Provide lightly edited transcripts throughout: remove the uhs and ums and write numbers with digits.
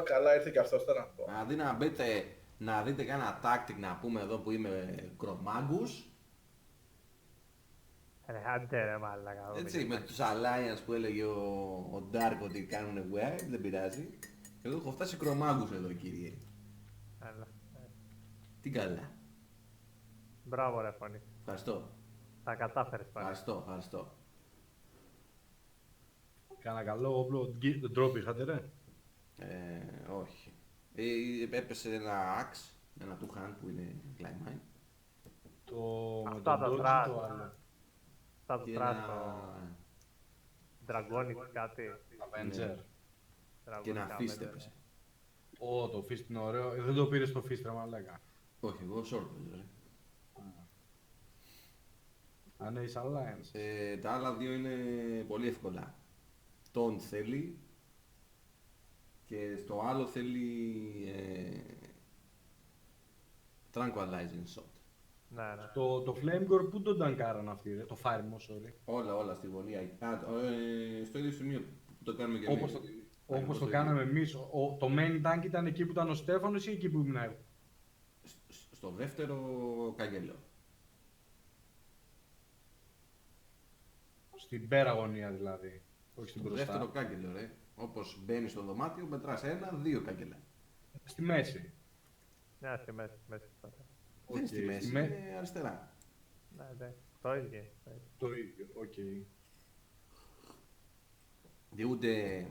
καλά ήρθε και αυτός, θέλω να πω. Δηλαδή να μπείτε, να δείτε κάνα tactic να πούμε εδώ που είμαι κρομάγκους. Ρε, άντε ρε μαλάκα. Έτσι, με τους Alliance που έλεγε ο Dark ότι κάνουνε web, δεν πειράζει. Εγώ έχω φτάσει κρομάγκους εδώ, κύριε. Καλά. Τι καλά. Μπράβο ρε Φωνή. Ευχαριστώ. Τα κατάφερες πάλι. Ευχαριστώ. Κάνα καλό όπλο, τον τρόπο είχατε ρε. Όχι. Έπεσε ένα axe, ένα two hand που είναι climb mine. Αυτά τα τρας. Αυτά τα Και τρας, ένα... Dragonix κάτι. Avenger. Και ένα fist έπεσε. Το fist είναι ωραίο. Δεν το πήρες το fist ρε μαλάκα. Όχι, εγώ short παίζω ρε. Αν έχεις Alliance. Τα άλλα δύο είναι πολύ εύκολα. Τον θέλει και στο άλλο θέλει tranquilizing shot. Ναι. Το Flame Gore πού τον ταγκάραν αυτοί ρε, το Firemo, sorry. Όλα στη γωνία. Στο ίδιο σημείο που το κάνουμε και εμείς. Όπως το κάναμε εμείς. Το main tank ήταν εκεί που ήταν ο Στέφανος ή εκεί που ήμουν εγώ? Στο δεύτερο καγγέλο. Στην πέρα γωνία δηλαδή. Όχι στην μπροστά. Δεύτερο κάγκελο, ρε. Όπως μπαίνεις στο δωμάτιο, μετράς 1-2 κάγκελα. Στη μέση. Ναι, στη μέση. Δεν είναι στη μέση, είναι αριστερά. Ναι, το ίδιο. Το ίδιο, οκ. Ούτε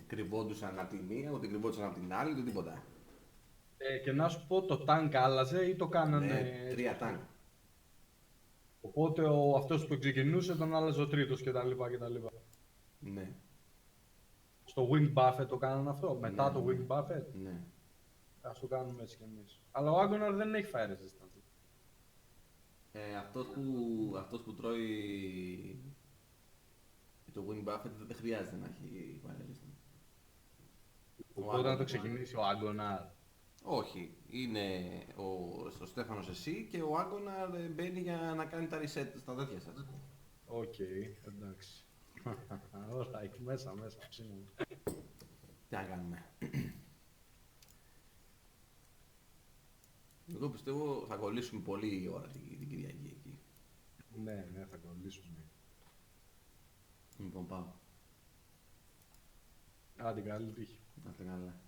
κρυβόντουσαν από τη μία, ούτε κρυβόντουσαν από την άλλη, ούτε τίποτα. Και να σου πω, το tank άλλαζε ή το κάνανε... Ναι, 3 tank. Οπότε αυτός που ξεκινούσε τον άλλαζε ο τρίτος κτλ. Ναι. Στο Wing Buffet το κάνανε αυτό, μετά το Wing Buffet. Ναι. Ας το κάνουμε έτσι κι εμείς. Αλλά ο Aggonar δεν έχει fire resistance. Αυτός που τρώει το Wing Buffet δεν χρειάζεται να έχει fire resistance. Οπότε να το ξεκινήσει ο Aggonar. Όχι, είναι ο Στέφανος εσύ και ο Aggonar μπαίνει για να κάνει τα reset στα τέτοια σας. Οκ, εντάξει. Ωραία, μέσα, ψήνω. Τι να κάνουμε. Εγώ πιστεύω θα κολλήσουμε πολύ η ώρα την Κυριακή εκεί. Ναι, θα κολλήσουμε. Λοιπόν, πάω. Άντε, καλή τύχη. Να είστε καλά.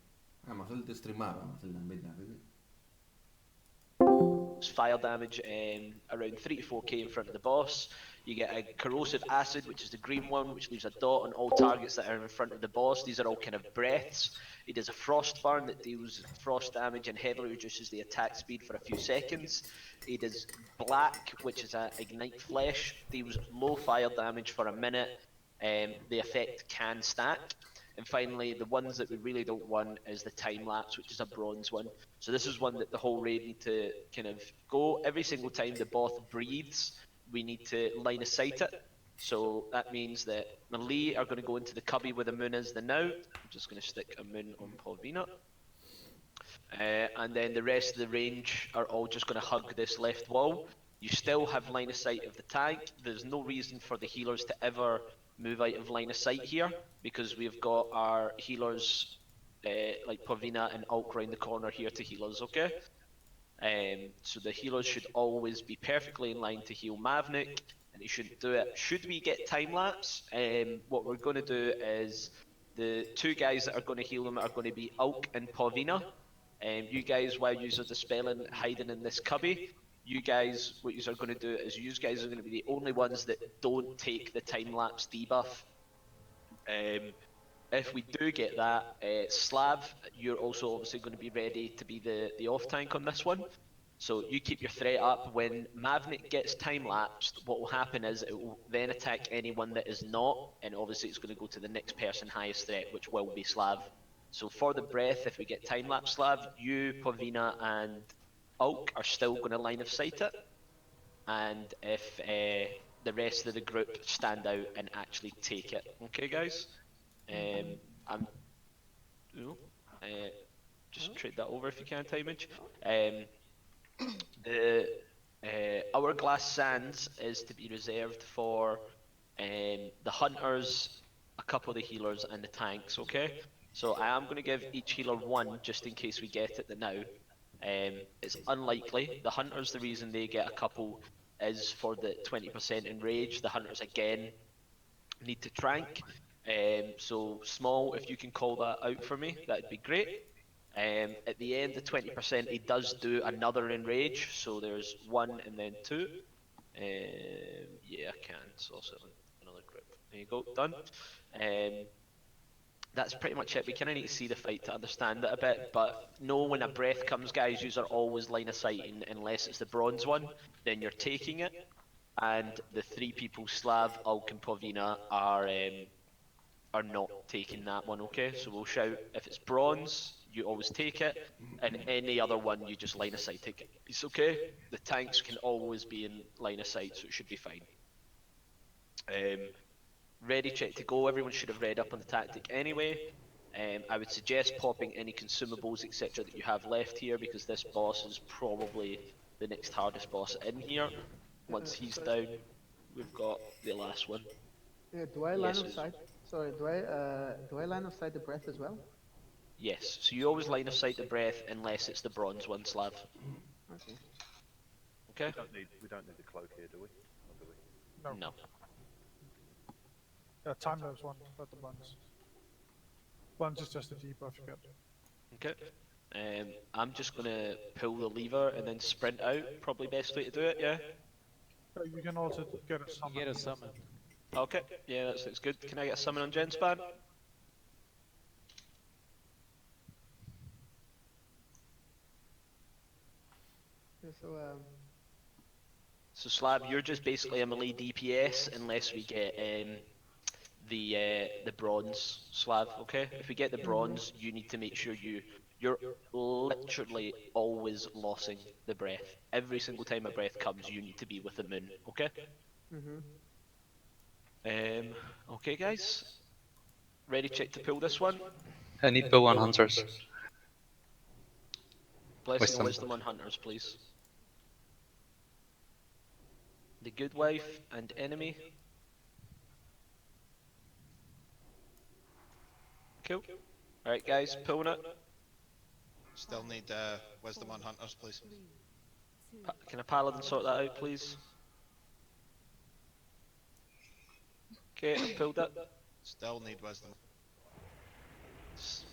Άμα θέλετε στριμάρω, άμα θέλετε να μπείτε να δείτε. Fire damage around 3 to 4k in front of the boss. You get a corrosive acid, which is the green one, which leaves a dot on all targets that are in front of the boss. These are all kind of breaths. He does a frost burn that deals frost damage and heavily reduces the attack speed for a few seconds. He does black, which is a ignite flesh, deals low fire damage for a minute. The effect can stack. And finally, the ones that we really don't want is the time lapse, which is a bronze one. So this is one that the whole raid need to kind of go every single time the boss breathes. We need to line of sight it. So that means that Melee are going to go into the cubby where the moon is the now. I'm just going to stick a moon on Paulina. And then the rest of the range are all just going to hug this left wall. You still have line of sight of the tank. There's no reason for the healers to ever move out of line of sight here because we've got our healers like Pavina and Ulk around the corner here to heal us, okay? So the healers should always be perfectly in line to heal Mavnik, and he shouldn't do it. Should we get time lapse, what we're going to do is the two guys that are going to heal them are going to be Ulk and Pavina. You guys, while you are dispelling, hiding in this cubby, you guys, what you are going to do is you guys are going to be the only ones that don't take the time lapse debuff. If we do get that, Slav, you're also obviously going to be ready to be the off tank on this one. So you keep your threat up. When Mavnik gets time lapsed, what will happen is it will then attack anyone that is not, and obviously it's going to go to the next person highest threat, which will be Slav. So for the breath, if we get time lapse Slav, you, Pavina, and Ulk are still going to line of sight it. And if the rest of the group stand out and actually take it. Okay, guys? Just trade that over if you can, Timage. The Hourglass Sands is to be reserved for the hunters, a couple of the healers, and the tanks, okay? So I am going to give each healer 1 just in case we get it now. It's unlikely. The hunters, the reason they get a couple is for the 20% enrage. The hunters again need to trank. So small, if you can call that out for me, that'd be great. At the end, the 20%, he does do another enrage. So there's 1 and then 2. Yeah, I can. So also another grip. There you go, done. That's pretty much it. We kind of need to see the fight to understand it a bit, but know when a breath comes, guys, you are always line of sighting unless it's the bronze one, then you're taking it. And the 3 people, Slav, Ulk and Povina, are not taking that one, okay? So we'll shout, if it's bronze, you always take it, and any other one, you just line of sight take it. It's okay? The tanks can always be in line of sight, so it should be fine. Ready, check to go. Everyone should have read up on the tactic anyway. I would suggest popping any consumables, etc. that you have left here, because this boss is probably the next hardest boss in here. Once he's down, we've got the last one. Do I line Yes, of sight? Sorry, do I line of sight the breath as well? Yes, so you always line of sight the breath unless it's the bronze one, Slav. Okay. Okay? We don't need the cloak here, do we? Or do we? No. Yeah, time lapse one, not the buns. Buns is just a debuff you get. Okay. I'm just gonna pull the lever and then sprint out. Probably best way to do it, yeah? You can also get a summon. Get a summon. Okay, yeah, that looks good. Can I get a summon on Genspan? Yeah, So Slab, you're just basically a melee DPS unless we get the bronze, Slav, okay? If we get the bronze, you need to make sure you're literally always lossing the breath. Every single time a breath comes, you need to be with the moon, okay? Okay guys. Ready check to pull this one? I need pull on hunters. Blessing and wisdom on hunters, please. The good wife and enemy. Cool. Alright guys, pulling it. Still need wisdom on hunters, please. Can a paladin sort that out, please? Okay, I've pulled it. Still need wisdom.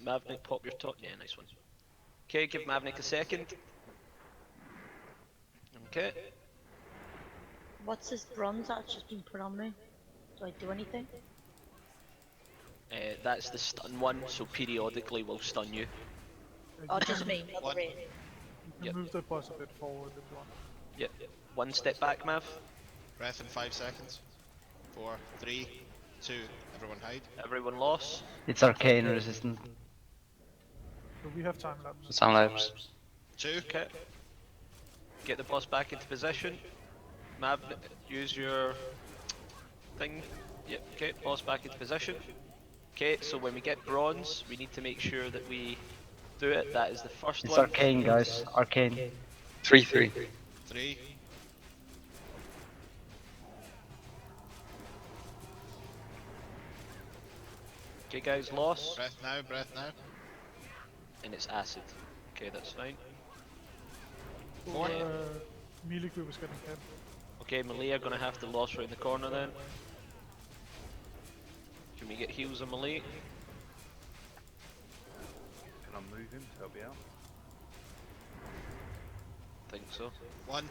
Mavnik, pop your top. Yeah, nice one. Okay, give Mavnik a second. Okay. What's this bronze that's just been put on me? Do I do anything? That's the stun one, so periodically we'll stun you. Oh, just me, not the raid. You can move the boss a bit forward if you want. Yep. 1 step back, Mav. Breath in 5 seconds. 4, 3, 2, everyone hide. Everyone lost. It's arcane resistant. So we have time lapse. Time lapse. 2. Okay. Get the boss back into position. Mav, use your thing. Yep, okay, boss back into position. Okay, so when we get bronze, we need to make sure that we do it. That is the first It's one. arcane, guys. Arcane. 3-3. 3. Okay guys, lost. Breath now, breath now. And it's acid. Okay, that's fine. 4. Melee group is getting hit. Okay, melee are gonna have to loss right in the corner then. Can we get heals on melee? Can I move him to help you out? Think so. 1.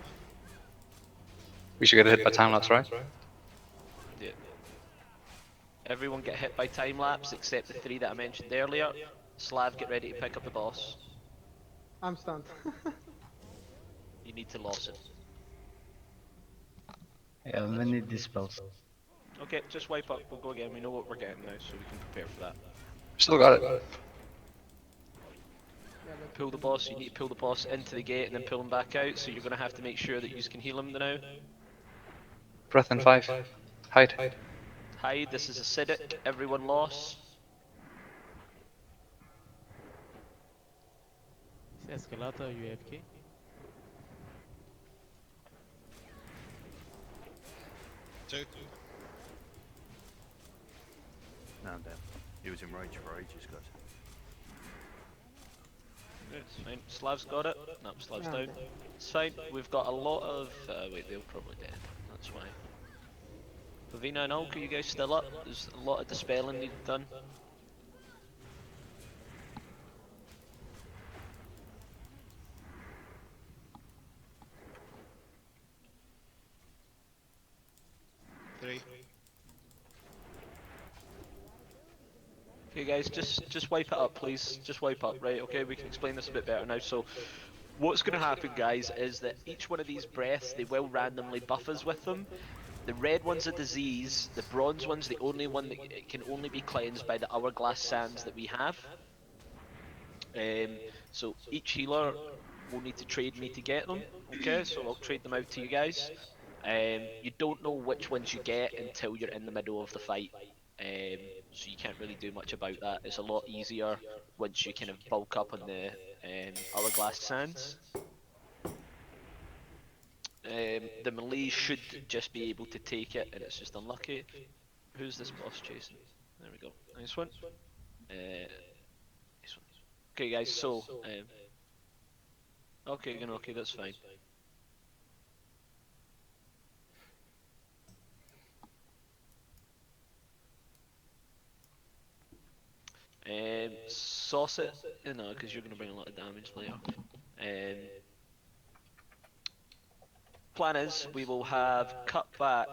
We should get hit by time lapse, right? Yeah. Everyone get hit by time lapse except the 3 that I mentioned earlier. Slav, get ready to pick up the boss. I'm stunned. You need to loss it. Yeah, we need these spells. Okay, just wipe up. We'll go again. We know what we're getting now, so we can prepare for that. Still got it. Pull the boss. You need to pull the boss into the gate and then pull him back out. So you're going to have to make sure that you can heal him now. Breath in 5. Hide. Hide. This is acidic. Everyone lost. Is Escalator UFK? Two. No, I'm down. He was in rage for ages, guys. fine. Slav's got it. No, Slav's down. It's fine. We've got a lot of. Wait, they'll probably dead. That's why. Pavina and Ulk, are you guys still up? There's a lot of dispelling needed done. Three. Okay guys, just wipe it up please. Just wipe up, right? Okay, we can explain this a bit better now. So what's going to happen guys is that each one of these breaths, they will randomly buff us with them. The red one's a disease, the bronze one's the only one that it can only be cleansed by the hourglass sands that we have. So each healer will need to trade me to get them, okay? So I'll trade them out to you guys. You don't know which ones you get until you're in the middle of the fight. So you can't really do much about that. It's a lot easier once you kind of bulk up on the hourglass sands. The melee should just be able to take it, and it's just unlucky. Who's this boss chasing? There we go. Nice one. Nice one. Okay, guys. So, okay, that's fine. Sauce it. No, because you're going to bring a lot of damage later. Plan is we will have cutback,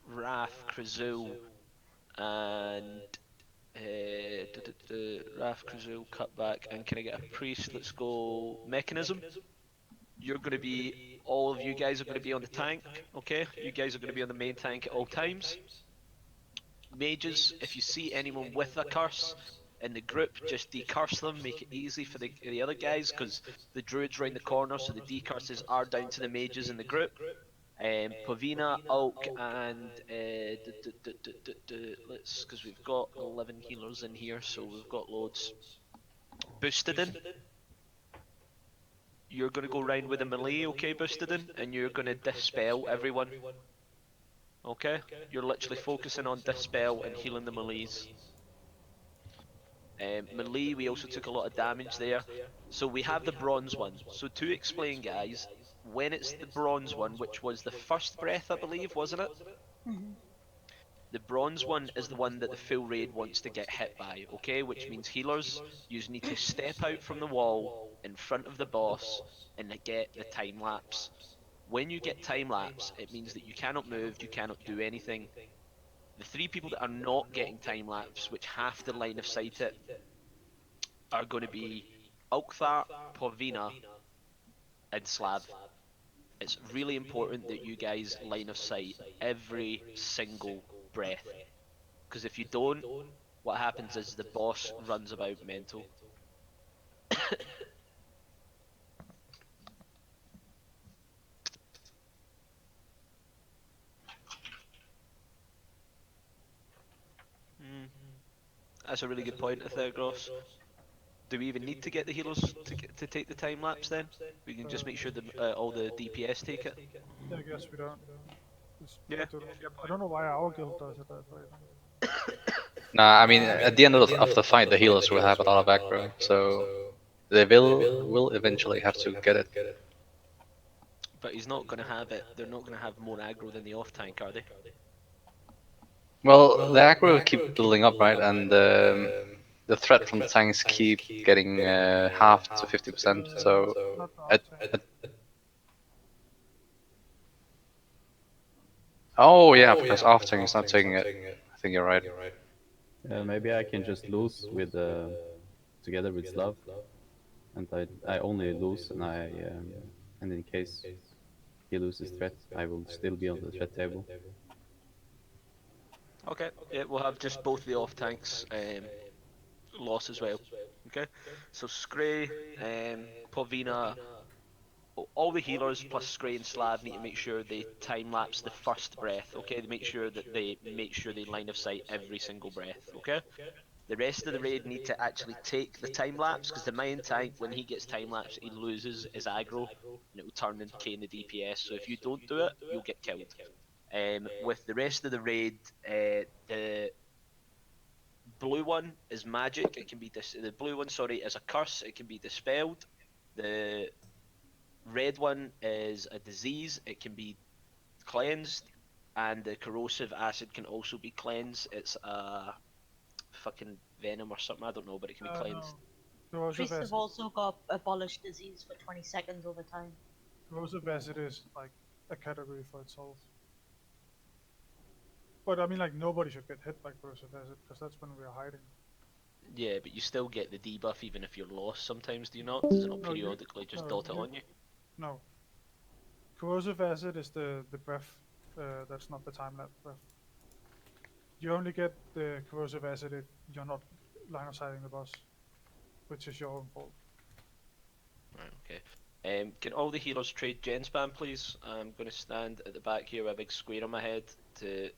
Wrath, Krazul, and Wrath, Krazul, cutback, and can I get a priest? Let's go mechanism. You're going to be, all of you guys are going to be on the tank, okay? You guys are going to be on the main tank at all times. Mages, if you see anyone with a curse in the group, just decurse them, make it easy for the other guys, because the druids round the corner, so the decurses are down to the mages in the group. Pavina, Ulk, and let's, because we've got 11 healers in here, so we've got loads. Boostedin, you're going to go round with a melee, okay, Boostedin, and you're going to dispel everyone. Okay? You're literally focusing on dispel and healing the melees. Melee, we also took a lot of damage there. So we have the bronze one. So to explain, guys, when it's the bronze one, which was the first breath, I believe, wasn't it? Mm-hmm. The bronze one is the one that the full raid wants to get hit by, okay? Which means healers, you need to step out from the wall in front of the boss and get the time lapse. When you get time lapse, it means that you cannot move, you cannot do anything. The three people that are not getting time lapse, which have to line of sight it, are going to be Ulkthar, Porvina, and Slav. It's really important that you guys line of sight every single breath. Because if you don't, what happens is the boss runs about mental. That's a really good point, Gross. Do we even need to get the healers to take the time lapse then? We can just make sure that all the DPS take it. Yeah, I guess we don't. Yeah. I don't know why our guild does it that way. Nah, I mean, at the end of the fight, the healers will have a lot of aggro, so they will eventually have to get it. But he's not going to have it. They're not going to have more aggro than the off tank, are they? Well, the aggro keep building up, right? And the threat from the tanks keep getting half to 50%. So oh yeah, because off tank is not taking it. I think you're right. Maybe I can just lose with together with Slav, and I only lose, and and in case he loses threat, I will still be on the threat table. Okay, yeah, we'll have just both the off tanks loss as well. Okay, so Scray, Povina, all the healers plus Scray and Slav need to make sure they time lapse the first breath. Okay, they make sure they line of sight every single breath. Okay. The rest of the raid need to actually take the time lapse, because the main tank, when he gets time lapse, he loses his aggro, and it will turn into K in the DPS. So if you don't do it, you'll get killed. With the rest of the raid, the blue one is magic. It can be the blue one, sorry, is a curse. It can be dispelled. The red one is a disease. It can be cleansed, and the corrosive acid can also be cleansed. It's a fucking venom or something. I don't know, but it can be cleansed. Corrosive Priests have acid. also got abolished disease for 20 seconds over time. Corrosive acid is like a category for itself. But I mean, like, nobody should get hit by corrosive acid, because that's when we are hiding. Yeah, but you still get the debuff even if you're lost sometimes, do you not? Does it not No, you- periodically just no, dot it you- on you? No. Corrosive acid is the breath, that's not the time-lapse breath. You only get the corrosive acid if you're not line of sighting the boss, which is your own fault. Right, okay. Can all the healers trade gen spam, please? I'm going to stand at the back here with a big square on my head to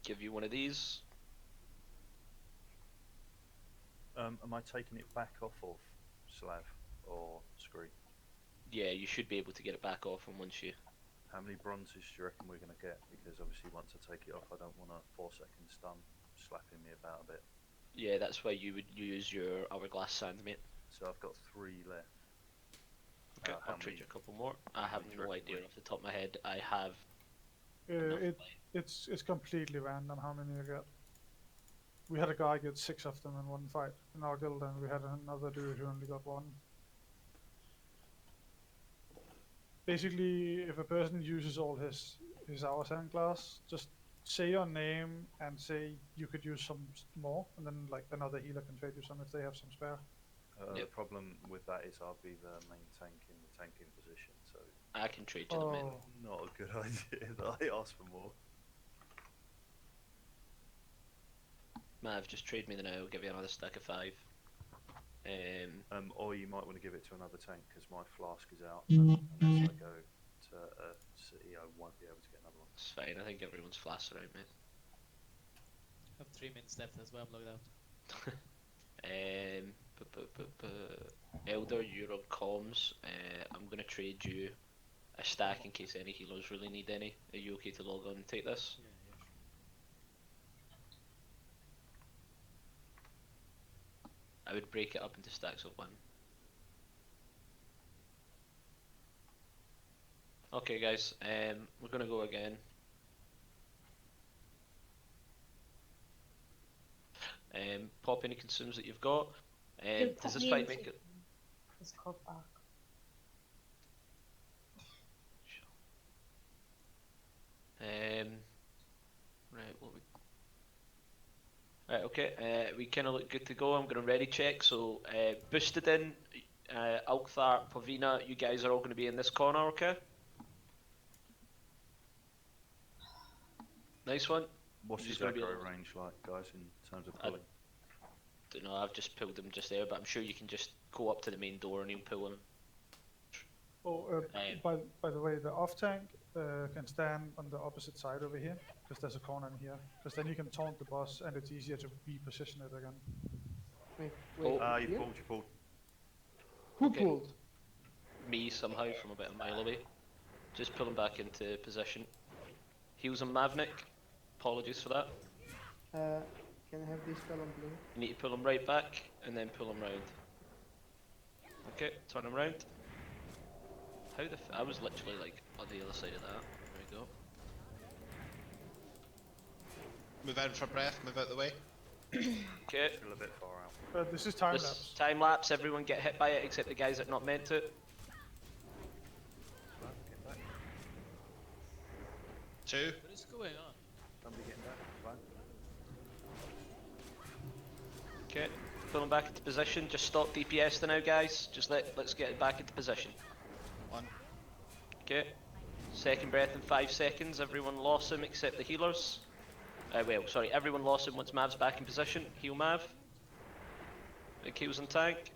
give you one of these. Am I taking it back off of Slav or Scree? Yeah, you should be able to get it back off, and once you... How many bronzes do you reckon we're going to get? Because obviously once I take it off, I don't want a 4-second stun slapping me about a bit. Yeah, that's why you would use your hourglass sand, mate. So I've got 3 left. Okay, I'll trade you a couple more. I have no idea off the top of my head. I have... It's completely random how many you get. We had a guy get 6 of them in one fight in our guild, and we had another dude who only got 1. Basically, if a person uses all his hour sand glass, just say your name and say you could use some more, and then like another healer can trade you some if they have some spare. The problem with that is I'll be the main tank in the tanking position, so I can trade you the mate. not a good idea that I ask for more. Mav, just trade me the now, I'll give you another stack of 5. Or you might want to give it to another tank because my flask is out. So unless I go to a city, I won't be able to get another one. It's fine, I think everyone's flashed around, mate. I have 3 minutes left as well, I'm logged out. Elder, you're on comms. I'm going to trade you a stack in case any healers really need any. Are you okay to log on and take this? Yeah, yeah, sure. I would break it up into stacks of 1. Okay guys, we're gonna go again. Pop any consumes that you've got. Does this fight make it? It's called back. Right, what we... Right, okay, we kind of look good to go. I'm going to ready check. So, boosted in, Alkthar, Pavina, you guys are all going to be in this corner, okay? Nice one. What's his gonna be aggro range like, guys, in terms of pulling? Don't know, I've just pulled him just there, but I'm sure you can just go up to the main door and he'll pull him. Oh, by the way, the off tank can stand on the opposite side over here, because there's a corner in here. Because then you can taunt the boss, and it's easier to reposition it again. Wait, You here? pulled. Who Okay. pulled? Me somehow from about a mile away. Just pull him back into position. Heals on Mavnik. Apologies for that. Can I have this spell on blue? You need to pull him right back and then pull him round. Okay, turn him round. How the I was literally like on the other side of that. There we go. Move out for breath, move out the way. Okay. Still a bit far out. This is time This lapse. time lapse, everyone get hit by it except the guys that are not meant to. Get back. 2. What is going on? Somebody getting back. Fine. Okay, pull him back into position. Just stop DPS for now, guys. Just let's get it back into position. 1. Okay. Second breath in 5 seconds. Everyone lost him except the healers. Well, sorry, everyone lost him once Mav's back in position. Heal Mav. Big heals on tank.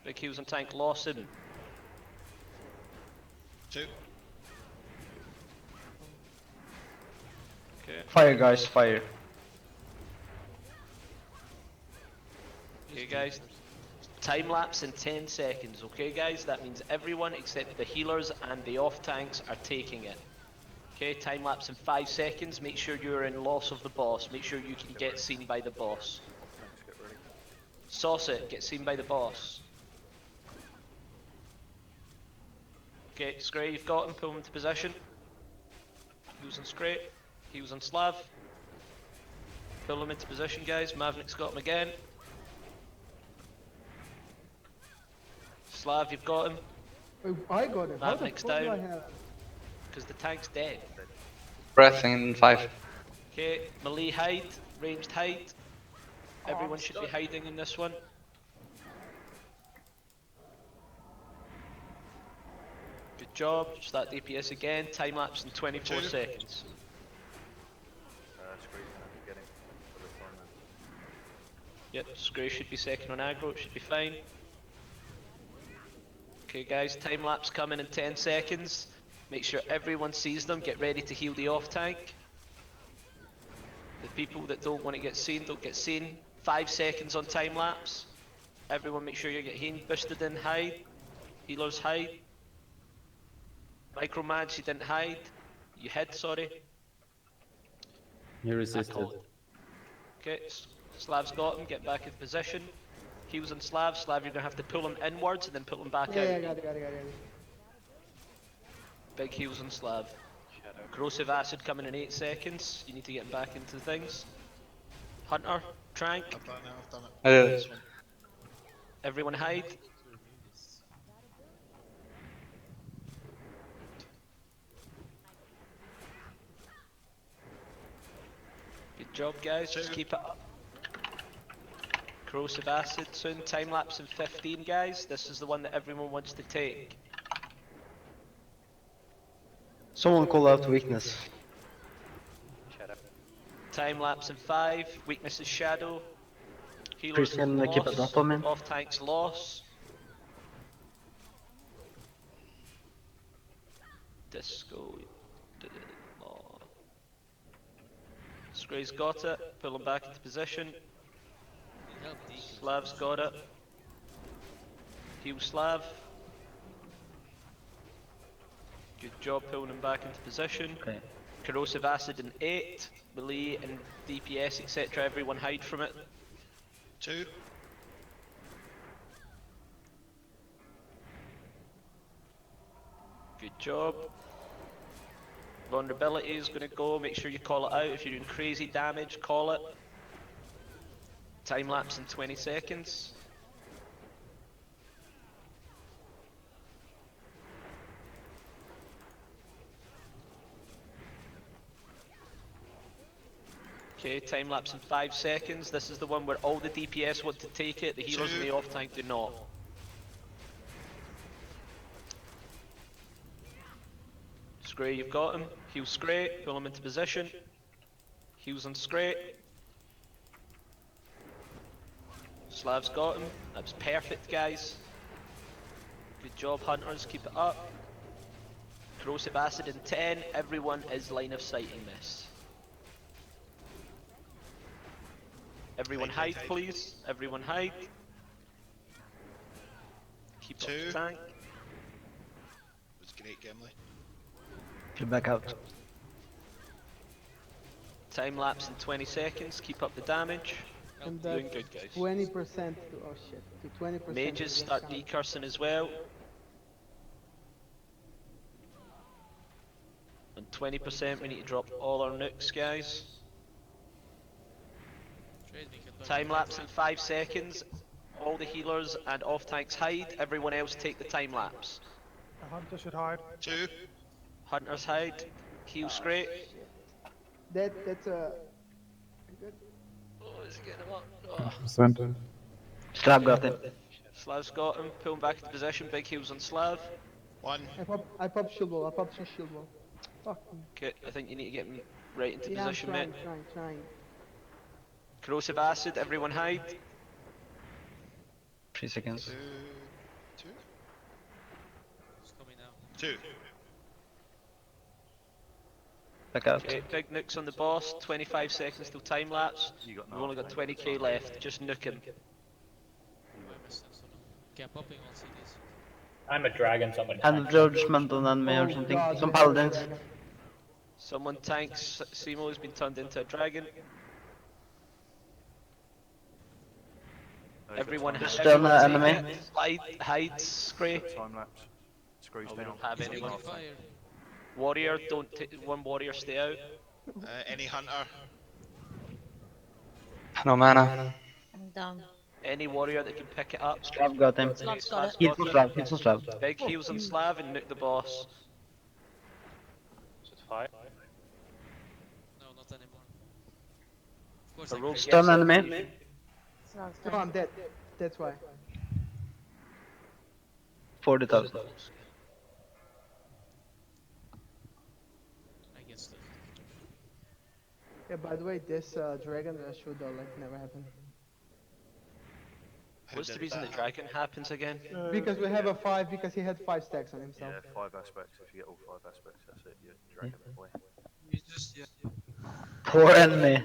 Big heals on tank. Lost him. 2. Okay. Fire, guys, fire. Okay, guys. Time lapse in 10 seconds. Okay, guys. That means everyone except the healers and the off tanks are taking it. Okay, time lapse in 5 seconds. Make sure you're in loss of the boss. Make sure you can get seen by the boss. Thanks, get ready. Sauce it, get seen by the boss. Okay, Scray, you've got him, pull him into position. He was on Scray, he was on Slav. Pull him into position, guys. Mavnik's got him again. Slav, you've got him. Oh, I got it. How the Mavnik's fuck do I down. have? Because the tank's dead. Breath in 5. Okay, melee hide, ranged hide. Everyone should be hiding in this one. Good job, start DPS again, time lapse in 24 seconds. Scree's gonna have to get him for the tournament. Yep, Scray should be second on aggro, it should be fine. Okay guys, time lapse coming in 10 seconds. Make sure everyone sees them, get ready to heal the off tank. The people that don't want to get seen, don't get seen. 5 seconds on time lapse. Everyone make sure you get boosted in, hide. Healers hide. Micromatch, you didn't hide. You hid, sorry. He resisted. Okay, Slav's got him, get back in position. Heals on Slav, Slav you're gonna have to pull him inwards and then pull him back out. Yeah, got it. Big heals on Slav. Corrosive acid coming in 8 seconds. You need to get back into things. Hunter, Trank. I've done it, I've done it. I did it. Everyone hide. Good job guys, just keep it up. Corrosive acid soon, time lapse in 15 guys. This is the one that everyone wants to take. Someone call out weakness. Time lapse in 5, weakness is shadow. Healers Please can keep it up on me. off tanks loss. Disco. Scray's got it, pull him back into position. Slav's got it. Heal Slav. Good job pulling him back into position. Okay. Corrosive acid in 8, melee and DPS etc. Everyone hide from it. 2. Good job. Vulnerability is going to go, make sure you call it out. If you're doing crazy damage, call it. Time lapse in 20 seconds. Okay, time lapse in 5 seconds. This is the one where all the DPS want to take it, the healers and the off tank do not. Scray, you've got him. Heal Scray, pull him into position. Heals on Scray. Slav's got him. That was perfect, guys. Good job, Hunters. Keep it up. Corrosive acid in 10. Everyone is line of sighting this. Everyone hide, please. Everyone hide. Keep up the tank. It was great, Gimli. Get back out. Time lapse in 20 seconds. Keep up the damage. And Doing good, guys. 20% to, oh shit, to 20%. Mages start decursing as well. And 20% we need to drop all our nukes, guys. Time lapse in 5 seconds. All the healers and off tanks hide. Everyone else take the time lapse. The hunter should hide. 2. Hunters hide. Heal Scray. That's a. Good. Oh, is he getting him up? Oh. Center. Slav got him. Slav's got him. Pull him back into position. Big heals on Slav. 1. I pop shield wall. I pop shield wall. Fuck me. Okay, I think you need to get him right into Yeah, position, I'm mate. trying. Corrosive acid. Everyone hide. 3 seconds. 2. 2. It's coming now. 2. Back out. Okay, big nukes on the boss. 25 seconds till time lapse. You got We've only got 20k left. Just nuke him. Okay, I'm popping all CDs. I'm a dragon, somebody. Hand of judgment on enemy or something. Some paladins. Someone tanks. Simo has been turned into a dragon. Everyone, Stun everyone take enemy. it. Hide, Scray. Time lapse. Screws Oh, we down. don't have He's anyone. breathing fire. Warrior, don't one warrior stay out. Any hunter? No mana. I'm down. Any warrior that can pick it up. Slav got him. Slav's got it. Heal for Slav, heal for Slav. Big heals on Slav and nuke the boss. Is it fire? No, not anymore. Of course, The I rogue crit. Stun gets it. enemy. Slav's No, down. I'm dead. That's why. 40,000. I get stuff. Yeah, by the way, this dragon rush should like never happen. What's the reason the dragon happens again? Because we have a 5, because he had 5 stacks on himself. Yeah, 5 aspects. If you get all 5 aspects, that's it. You're dragging it away. You just, yeah. Poor enemy.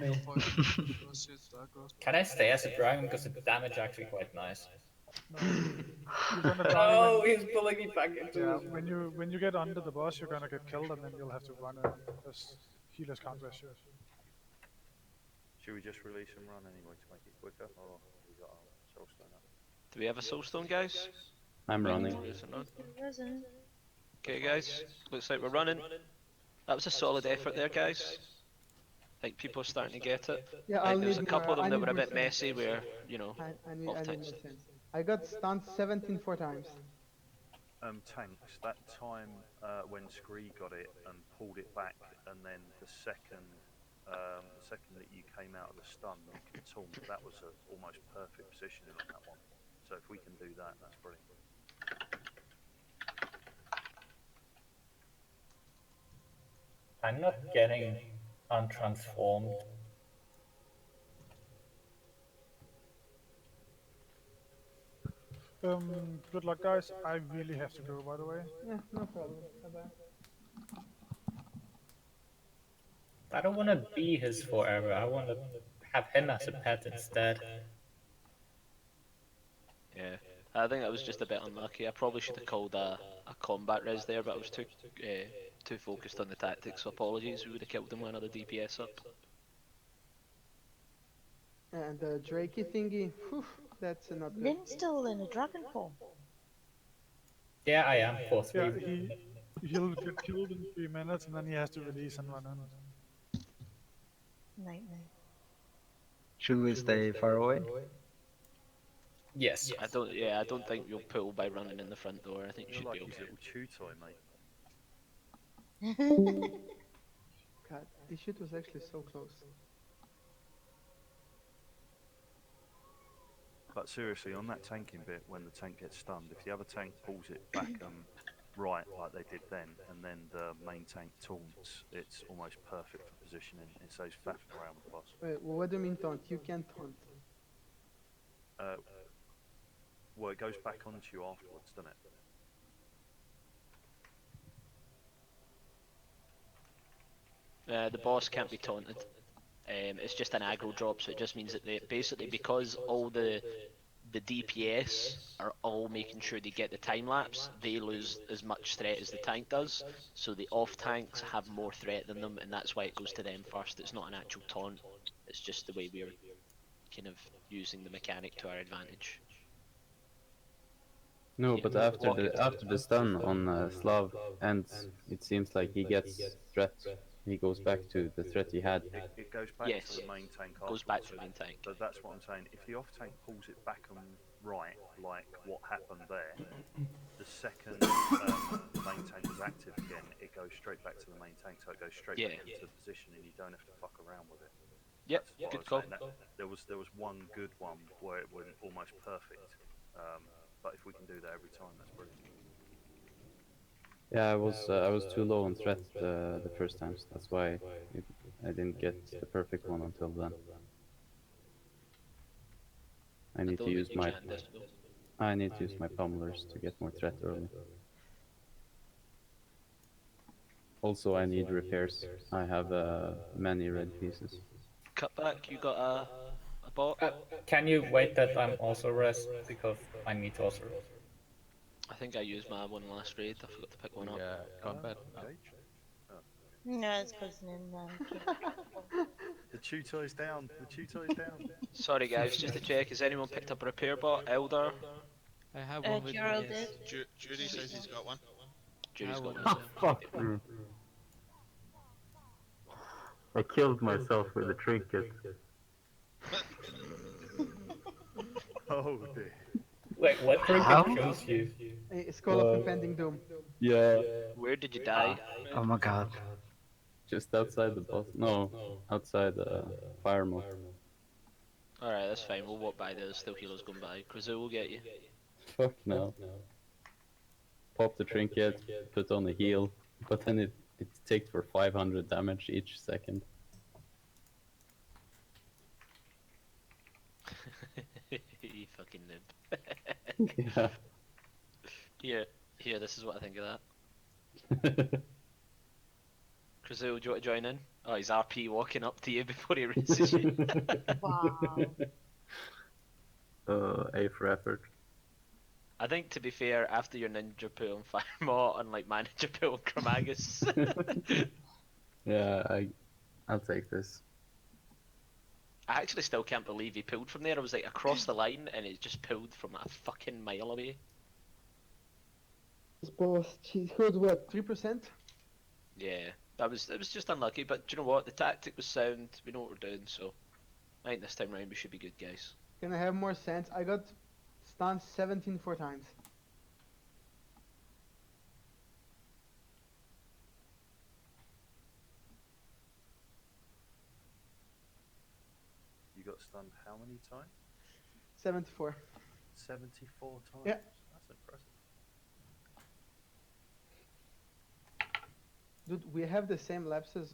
Can I stay as a dragon because the damage actually quite nice? You're gonna die No, when- he's pulling me back into Yeah, his- when you get under the boss, you're gonna get killed, and then you'll have to run in because healers can't rest you. Should we just release and run anyway to make it quicker, or we got our soulstone up? Do we have a soulstone, guys? I'm running. Resin. Okay, guys. Looks like we're running. That was a solid effort there, guys. I think people are starting to get it. Yeah, I I'll think there's a need couple more- of them I that need were a more bit messy sense. where, you know, I need off more times. sense. I got stunned 17 4 times. Tanks, that time when Scree got it and pulled it back, and then the second that you came out of the stun, you can taunt. That was a almost perfect positioning on that one. So if we can do that, that's brilliant. I'm not getting untransformed. Good luck, guys. I really have to go, by the way. Yeah, no problem. Bye-bye. I don't want to be his forever. I want to have him as a pet instead. Yeah, I think that was just a bit unlucky. I probably should have called a combat res there, but I was too focused on the tactics, so apologies. We would have killed him with another DPS up. And the Drakey thingy, whew, that's not good. Lynn's still in a dragon form. Yeah, I am for Yeah, 3. he'll get killed in 3 minutes, and then he has to release and run in. Nightmare. Should we stay far away? Yes. I don't think you'll pull by running in the front door. I think you You're should like be his okay. little chew toy, mate. God, this shit was actually so close. But seriously, on that tanking bit, when the tank gets stunned, if the other tank pulls it back right like they did then, and then the main tank taunts, it's almost perfect for positioning. It saves faffing around with the boss. Wait, what do you mean taunt? You can't taunt. Well, it goes back onto you afterwards, doesn't it? The boss can't be taunted. It's just an aggro drop, so it just means that they basically, because all the DPS are all making sure they get the time lapse, they lose as much threat as the tank does. So the off tanks have more threat than them, and that's why it goes to them first. It's not an actual taunt. It's just the way we're kind of using the mechanic to our advantage. No, but after the stun on Slav ends, it seems like he gets threat. He goes back to the threat he had. It goes back Yes, to the main tank goes back to the main tank. So that's what I'm saying. If the off tank pulls it back and right, like what happened there, the second the main tank is active again, it goes straight back to the main tank, so it goes straight back into the position, and you don't have to fuck around with it. Yep, That's what I good was call. saying. There was one good one where it went almost perfect, but if we can do that every time, that's brilliant. Yeah, I was too low on threat the first times. That's why I didn't get the perfect one until then. I need to use my pummelers to get more threat early. Also, I need repairs. I have many red pieces. Cut back, you got a bot? Can you wait that I'm also rest, because I need to also rest. I think I used my one last raid, I forgot to pick one up. Yeah, combat. No, it's because in The tutor is down. The tutor is down. Sorry guys, just to check, has anyone picked up a repair bot? Elder? I have one with me, Gerald yes. did. Judy says he's got one. Judy's got one one. as well. Fuck me. I killed myself with a trinket. Oh dear. Wait, what How? trinket kills you? It's called of impending doom. Yeah, Where did you die? Oh my god. just outside the boss. No, outside fire mode. Alright, that's fine, we'll walk by there, there's still healers going by. Krazu will get you. Fuck no. Pop the trinket, put on the heal, but then it ticked for 500 damage each second. You fucking noob. Yeah. Here, this is what I think of that. Krazu, do you want to join in? Oh, he's RP walking up to you before he races you. Wow. A for effort. I think, to be fair, after your ninja pool and fire mod, unlike my ninja pool and Chromagus. Yeah, I'll take this. I actually still can't believe he pulled from there. I was like across the line and it just pulled from a fucking mile away. This boss, she's heard what, 3%? Yeah, it was just unlucky, but do you know what? The tactic was sound. We know what we're doing, so I think this time round we should be good, guys. Can I have more sense? I got stunned 4 times. You got stunned how many times? 74. 74 times. Yeah. That's impressive. Dude, we have the same lapses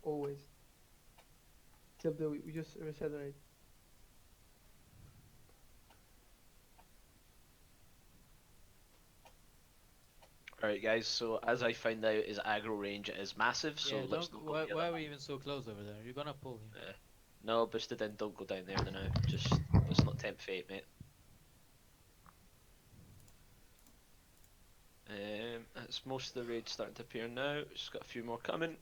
always. Till we just regenerate. Alright guys, so as I found out, his aggro range is massive, so Yeah, let's don't, not go why are we even so close over there? You're gonna pull him. No, boosted in, don't go down there now. Just, let's not tempt fate, mate. That's most of the raids starting to appear now. Just got a few more coming.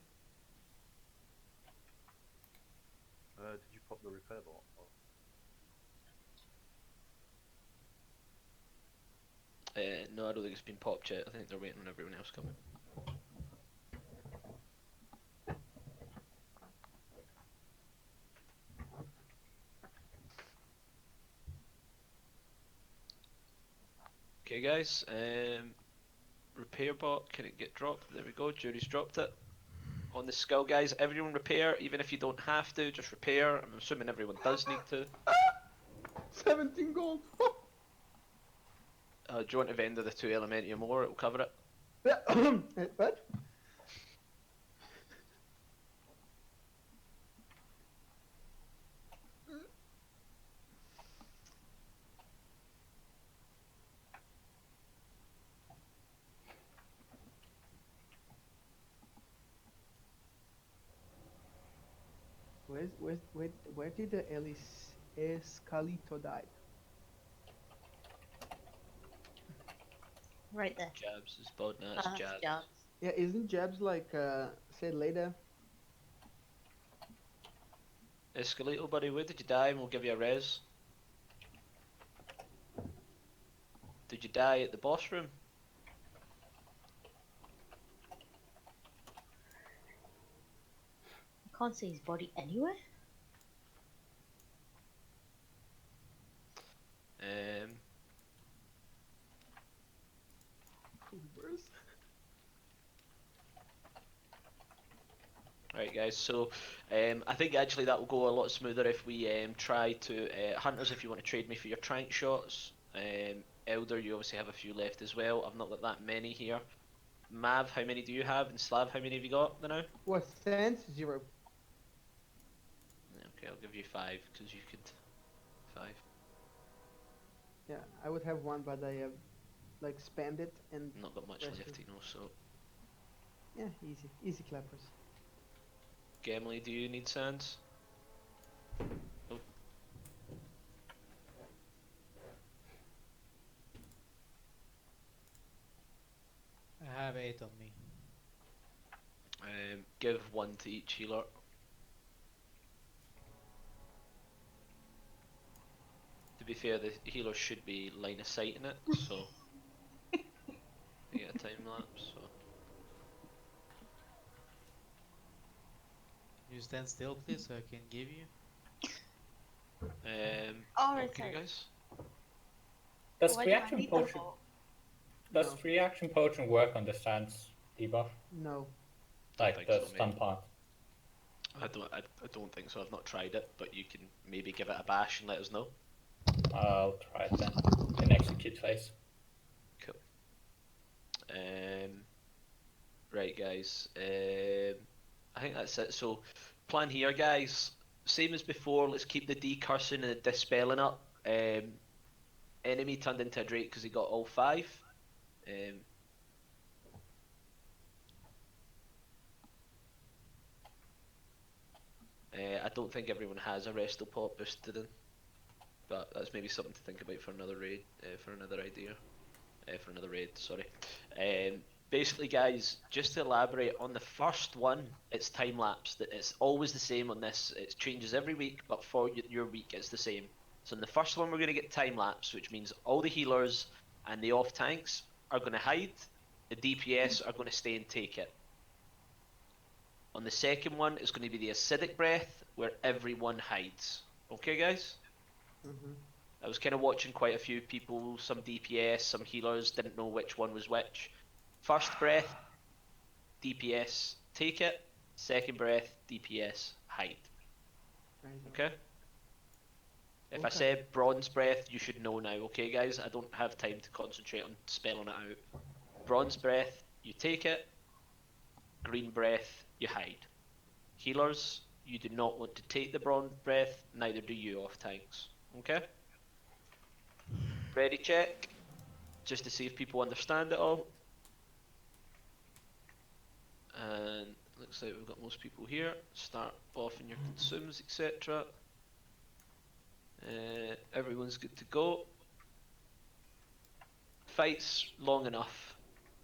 Did you pop the repair bot? No, I don't think it's been popped yet. I think they're waiting on everyone else coming. Okay guys, repair bot, can it get dropped? There we go, Jury's dropped it. On the skill guys, everyone repair, even if you don't have to, just repair. I'm assuming everyone does need to. 17 gold! Do you want to vendor the 2 Elementium more? It'll cover it. What? Where did the Escalito die? Right there. Jabs is bod, no, it's Jabs. Jabs. Yeah, isn't Jabs like, said later? Escalito, buddy, where did you die? And we'll give you a res. Did you die at the boss room? I can't see his body anywhere. Right guys, so I think actually that will go a lot smoother if we try to, Hunters, if you want to trade me for your trank shots. Elder, you obviously have a few left as well. I've not got that many here. Mav, how many do you have? And Slav, how many have you got now? What, sense? 0. Okay, I'll give you 5, because you could... 5. Yeah, I would have 1, but I have, like, spammed it and... Not got much rested. left, you know, so... Yeah, easy clappers. Gemly, do you need sands? Oh. I have 8 on me. Give 1 to each healer. To be fair, the healer should be line of sight in it, so you get a time lapse. So You stand still, please, so I can give you. Alright, okay, guys. Does Why do I need the potion? ball? Does No. reaction potion work on the stance debuff? No. Like think the so, stun mate. part? I don't think so. I've not tried it, but you can maybe give it a bash and let us know. I'll try it then. In execute phase. Cool. Right, guys. I think that's it. So, plan here, guys. Same as before. Let's keep the decursing and the dispelling up. Enemy turned into a Drake because he got all 5. I don't think everyone has a Resto Pop boosted in, but that's maybe something to think about for another raid, for another idea, for another raid. Sorry. Basically, guys, just to elaborate on the first one, it's time lapse. It's always the same on this. It changes every week, but for your week, it's the same. So in the first one, we're going to get time lapse, which means all the healers and the off tanks are going to hide. The DPS are going to stay and take it. On the second one, it's going to be the acidic breath, where everyone hides. Okay, guys? I was kind of watching quite a few people, some DPS, some healers, didn't know which one was which. First breath, DPS, take it. Second breath, DPS, hide. Okay? If I said bronze breath, you should know now, okay, guys? I don't have time to concentrate on spelling it out. Bronze breath, you take it. Green breath, you hide. Healers, you do not want to take the bronze breath, neither do you off tanks. Okay? Ready check, just to see if people understand it all. And looks like we've got most people here. Start buffing your consumes, etc. Everyone's good to go. Fight's long enough.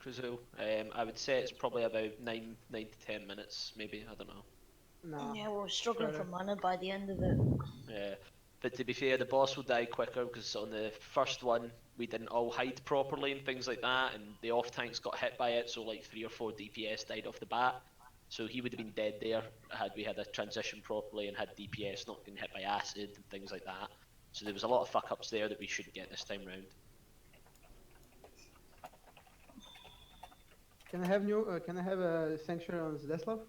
I would say it's probably about 9 to 10 minutes, maybe, I don't know. No. Yeah, we're struggling for mana by the end of it. Yeah, but to be fair, the boss will die quicker because on the first one we didn't all hide properly and things like that, and the off tanks got hit by it, so like 3 or 4 DPS died off the bat. So he would have been dead there had we had a transition properly and had DPS not been hit by acid and things like that. So there was a lot of fuck ups there that we shouldn't get this time round. Can I have can I have a sanctuary on Zdeslav?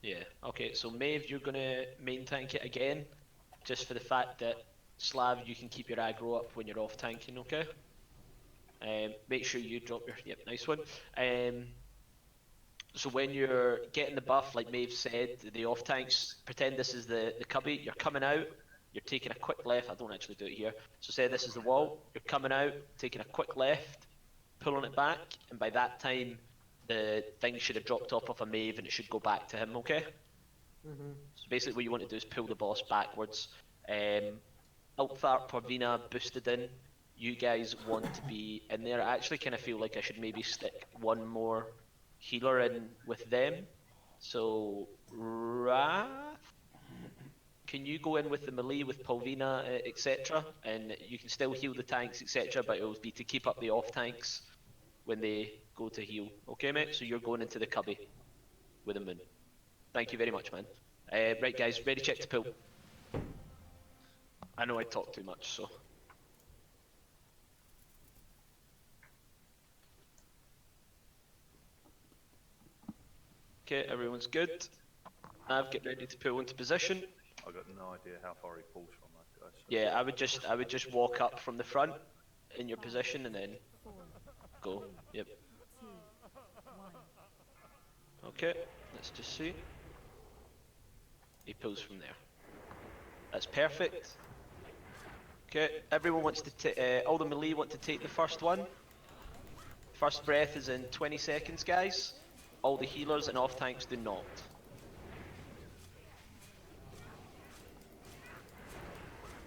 Yeah, okay, so Maeve, you're gonna main tank it again, just for the fact that Slav, you can keep your aggro up when you're off tanking, okay? Make sure you drop your, yep, nice one. So when you're getting the buff, like Maeve said, the off tanks, pretend this is the cubby, you're coming out, you're taking a quick left, I don't actually do it here, so say this is the wall, you're coming out, taking a quick left, pulling it back, and by that time, the thing should have dropped off of a Maeve and it should go back to him, okay? So basically what you want to do is pull the boss backwards. Altharp, Porvina, boosted in. You guys want to be in there. I actually kind of feel like I should maybe stick one more healer in with them. So, Wrath? Can you go in with the melee with Polvina, etc. And you can still heal the tanks, etc. But it will be to keep up the off tanks when they go to heal. Okay, mate? So you're going into the cubby with a moon. Thank you very much, man. Right, guys, ready check to pull. I know I talk too much, so. Okay, everyone's good. Nav, get ready to pull into position. I got no idea how far he pulls from that guy. So Yeah, I would just walk up from the front in your position and then go. Yep. Okay, let's just see. He pulls from there. That's perfect. Okay, everyone wants to all the melee want to take the first one. First breath is in 20 seconds, guys. All the healers and off tanks do not.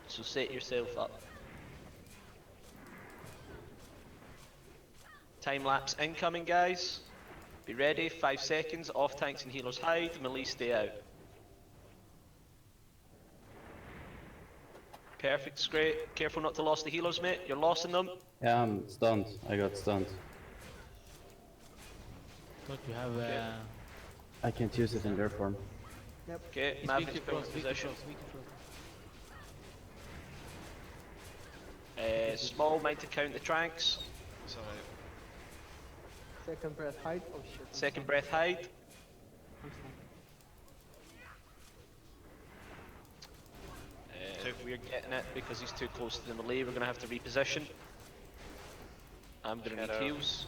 So set yourself up. Time lapse incoming, guys. Be ready, 5 seconds, off tanks and healers hide, melee stay out. Perfect, great. Careful not to lose the healers, mate. You're losing them. Yeah, I'm stunned. I got stunned. Don't you have I can't use it in their form. Yep. Okay, He's Mav weak is to put in frost, weak to position. frost, weak to frost. Small mind to count the tranks. It's alright. Second breath hide. Oh shit. Second breath hide. I'm stunned. We're getting it because he's too close to the melee. We're going to have to reposition. I'm going to need heals.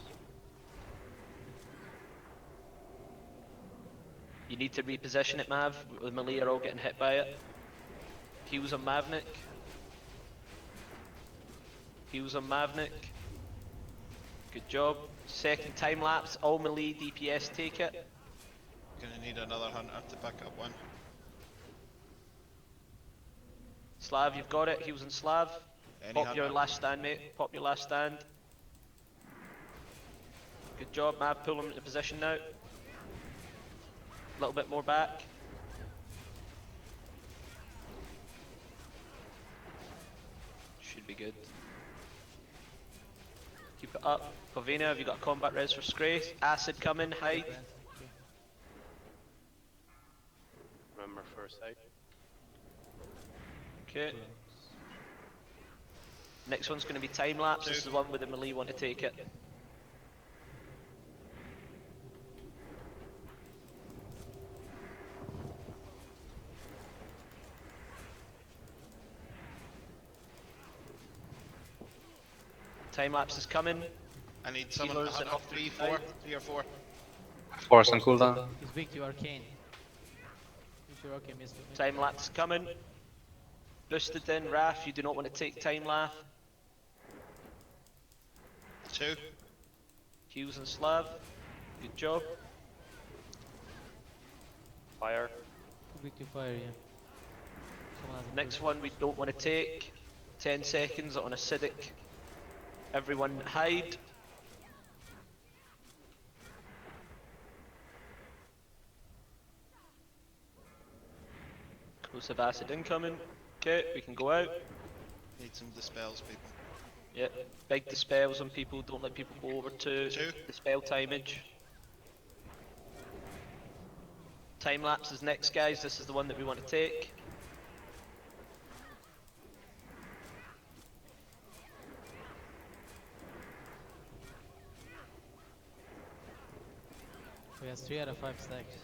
You need to reposition it, Mav. The melee are all getting hit by it. Heals on Mavnik. Heals on Mavnik. Good job. Second time lapse. All melee DPS take it. Gonna need another hunter to pick up one. Slav, you've got it. Heals on Slav. Any Pop your hunter? last stand, mate. Pop your last stand. Good job, Mav. Pull him into position now. A little bit more back. Should be good. Keep it up. Pavina, have you got a combat res for Scray? Acid coming, hide. Remember first aid. Okay. Next one's going to be time lapse. This is the one where the melee want to take it. Time lapse is coming. I need someone to Healers hunt and up 3, 4, 3 or 4. Force on cooldown. He's weak to arcane. Use your arcane missile. Time lapse is coming. Boosted in, Raf, you do not want to take time lapse. 2. Hughes and Slav, good job. Fire. Weak to fire, yeah. Someone has a Next one we don't want to take. 10 seconds on acidic. Everyone hide. Corrosive acid incoming. Okay, we can go out. Need some dispels, people. Yep, big dispels on people, don't let people go over to dispel timeage. Time lapse is next, guys, this is the one that we want to take. We have 3 out of 5 stacks.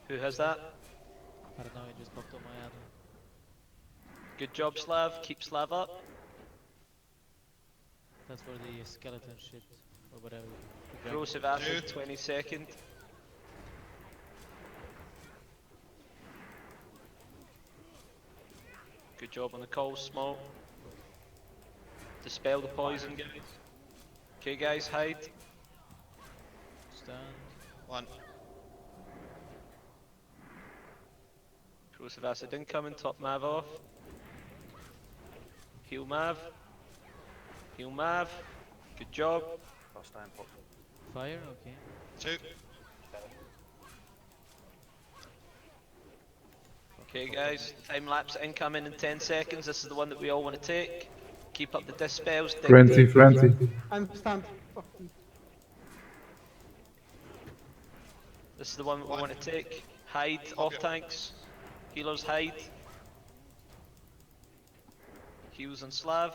Who has that? I don't know, it just popped on my ad. Good job, Slav, keep Slav up. That's for the skeleton shit, or whatever. Corrosive acid, 20 seconds. Good job on the coal smoke. Dispel the poison, guys. Okay, guys, hide. Stand. 1. Corrosive acid incoming, top Mav off. Heal Mav. Heal Mav. Good job. I'll stand pop. Fire, okay. 2. Okay guys, time lapse incoming in 10 seconds. This is the one that we all want to take. Keep up the dispels. dig Frenzy, deep. frenzy. I'm stunned. Fucking. This is the one that we want to take. Hide, off tanks. Healers hide. Heals and Slav.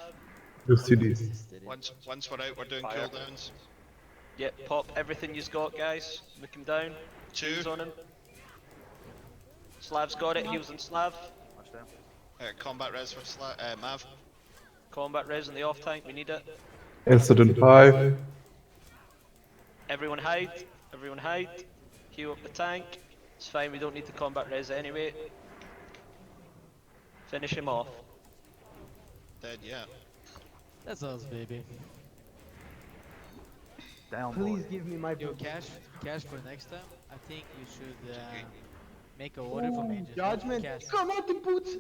Just see this. Once we're out, we're doing Fire. cooldowns. Yep, pop everything you've got, guys. Look him down. 2. Heals on him. Slav's got it. Heals on Slav. I stand. Combat res for Mav. Combat res on the off tank. We need it. Incident 5. Everyone hide. Everyone hide. Heal up the tank. It's fine. We don't need the combat res anyway. Finish him off. Dead, yeah. That's us, baby. Down, Please boy. give me my Yo, boots. cash for next time. I think you should make a order for mages. Judgment. Cash. Come on, the boots.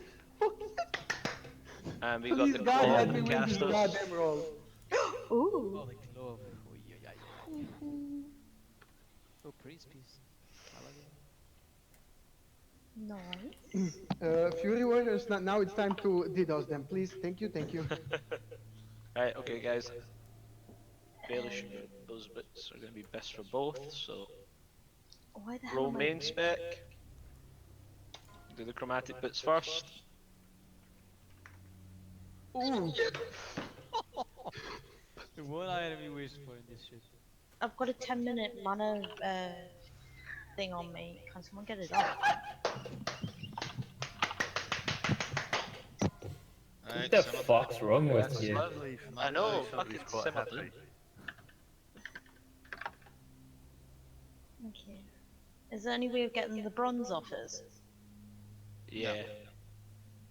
And we got Please the God, claw let of me the win this casters. goddamn roll. Ooh. Oh, the glove. Oi, oi, oi, oi, oi. Oh, priest piece. Paladin. Nice. Fury Warriors, now it's time to DDoS them, please. Thank you, thank you. Right, okay, guys. Fairly sure those bits are going to be best for both, so. Why the hell Roll am I... main spec. Do the chromatic bits first. Ooh. The one item you wish for in this shit. I've got a 10-minute mana thing on me. Can someone get it up? What the fuck's wrong with you? I know, Somebody's fucking quite simmer, happy. dude. Okay. Is there any way of getting the bronze off us? Yeah.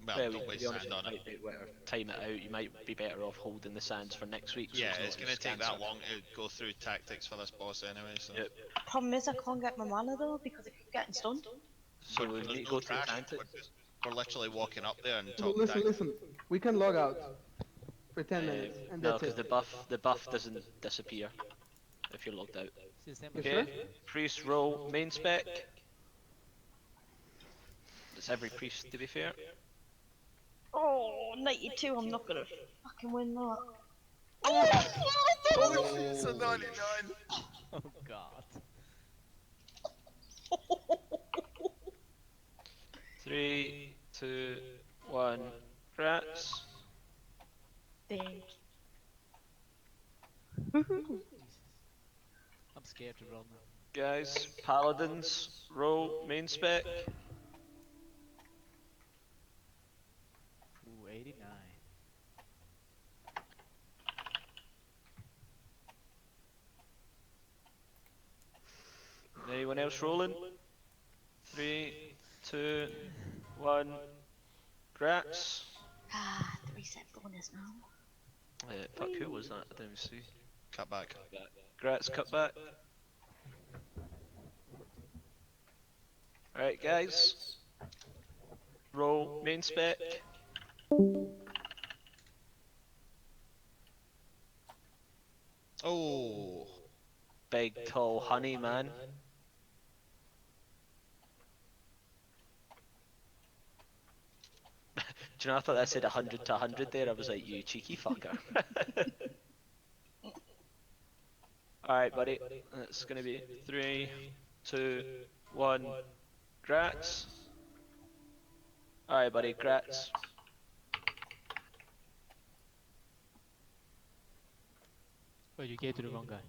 Well, Well, don't to waste be honest, sand on you it. might be able to time it out. You might be better off holding the sands for next week. So Yeah, not it's a going to take scancer. that long to go through tactics for this boss anyway, so. Yep. Problem is I can't get my mana though because I keep getting stunned. So we There's need to no go through trash. tactics. We're literally walking up there and No, talking listen, tactics. listen. We can log out for 10 minutes, and No, that's because it. the buff doesn't disappear if you're logged out. System. You Okay. sure? Priest roll main spec. It's every priest, to be fair. Oh, 92, I'm not gonna fucking win that. Oh, it's a 99! Oh god. 3, 2, 1. Grats. Thank I'm scared to roll now. Guys, paladins, roll main spec. Ooh, 89. Anyone else rolling? 3, 2, 1. Grats. Ah, 3-set bonus now. Fuck, who was that? I didn't even see. Cut back. Grats, cut back. Alright, guys. Roll main spec. Oh. Big, tall honey, man. Do you know, I thought that said 100 to 100 there. I was like, you cheeky fucker. Alright, buddy. That's gonna be 3, 2, 1. Grats. Alright, buddy. Grats. Oh, you gave to the wrong guy.